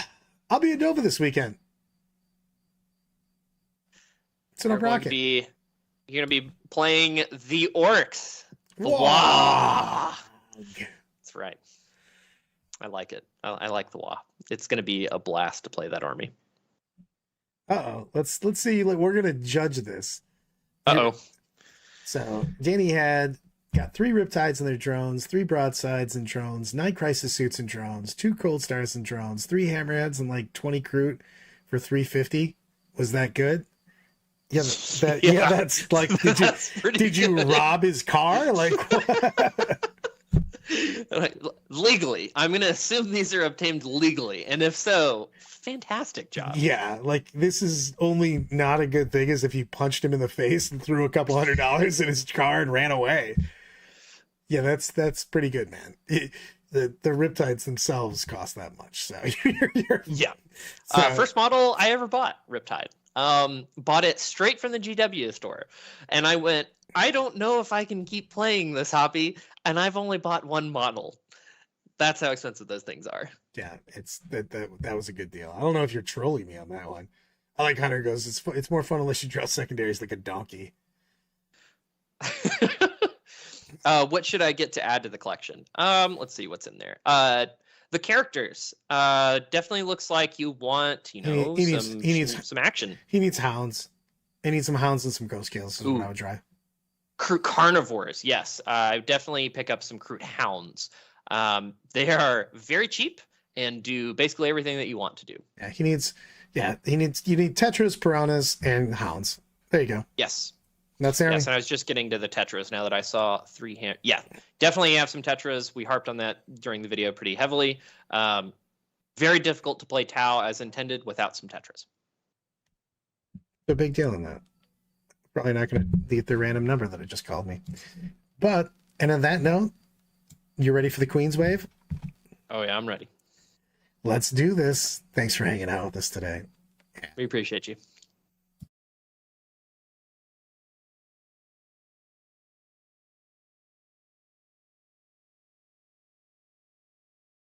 I'll be in Nova this weekend. So no rocket. You're going to be playing the Orcs. Wah! That's right. I like it. I like the Wah. It's going to be a blast to play that army. Uh-oh. Let's see. We're going to judge this. Uh-oh. So Danny got 3 Riptides in their drones, 3 Broadsides and drones, 9 Crisis Suits and drones, 2 Cold Stars and drones, 3 Hammerheads and like 20 Kroot for 350. Was that good? Yeah, that's like, did you rob his car? Like, what? Legally. I'm going to assume these are obtained legally. And if so, fantastic job. Yeah, like, this is only not a good thing as if you punched him in the face and threw a couple $100 in his car and ran away. Yeah, that's pretty good, man. The Riptides themselves cost that much, so Yeah. So, First model I ever bought, Riptide. Bought it straight from the GW store. And I went, I don't know if I can keep playing this hobby, and I've only bought 1 model. That's how expensive those things are. yeah, it's that was a good deal. I don't know if you're trolling me on that one. I like Hunter goes, it's more fun unless you draw secondaries like a donkey. What should I get to add to the collection? Let's see what's in there. The characters. Definitely looks like you want, He needs some action. He needs hounds. He needs some hounds and some ghost kills is what I would try. Kroot carnivores, yes. Definitely pick up some Kroot hounds. They are very cheap and do basically everything that you want to do. Yeah, you need tetras, piranhas, and hounds. There you go. Yes. That's Aaron. Yes, and I was just getting to the tetras now that I saw 3 hand. Yeah, definitely have some tetras. We harped on that during the video pretty heavily. Very difficult to play Tau as intended without some tetras. A big deal in that. Probably not going to get the random number that it just called me. But, and on that note, you ready for the Queen's Wave? Oh yeah, I'm ready. Let's do this. Thanks for hanging out with us today. We appreciate you.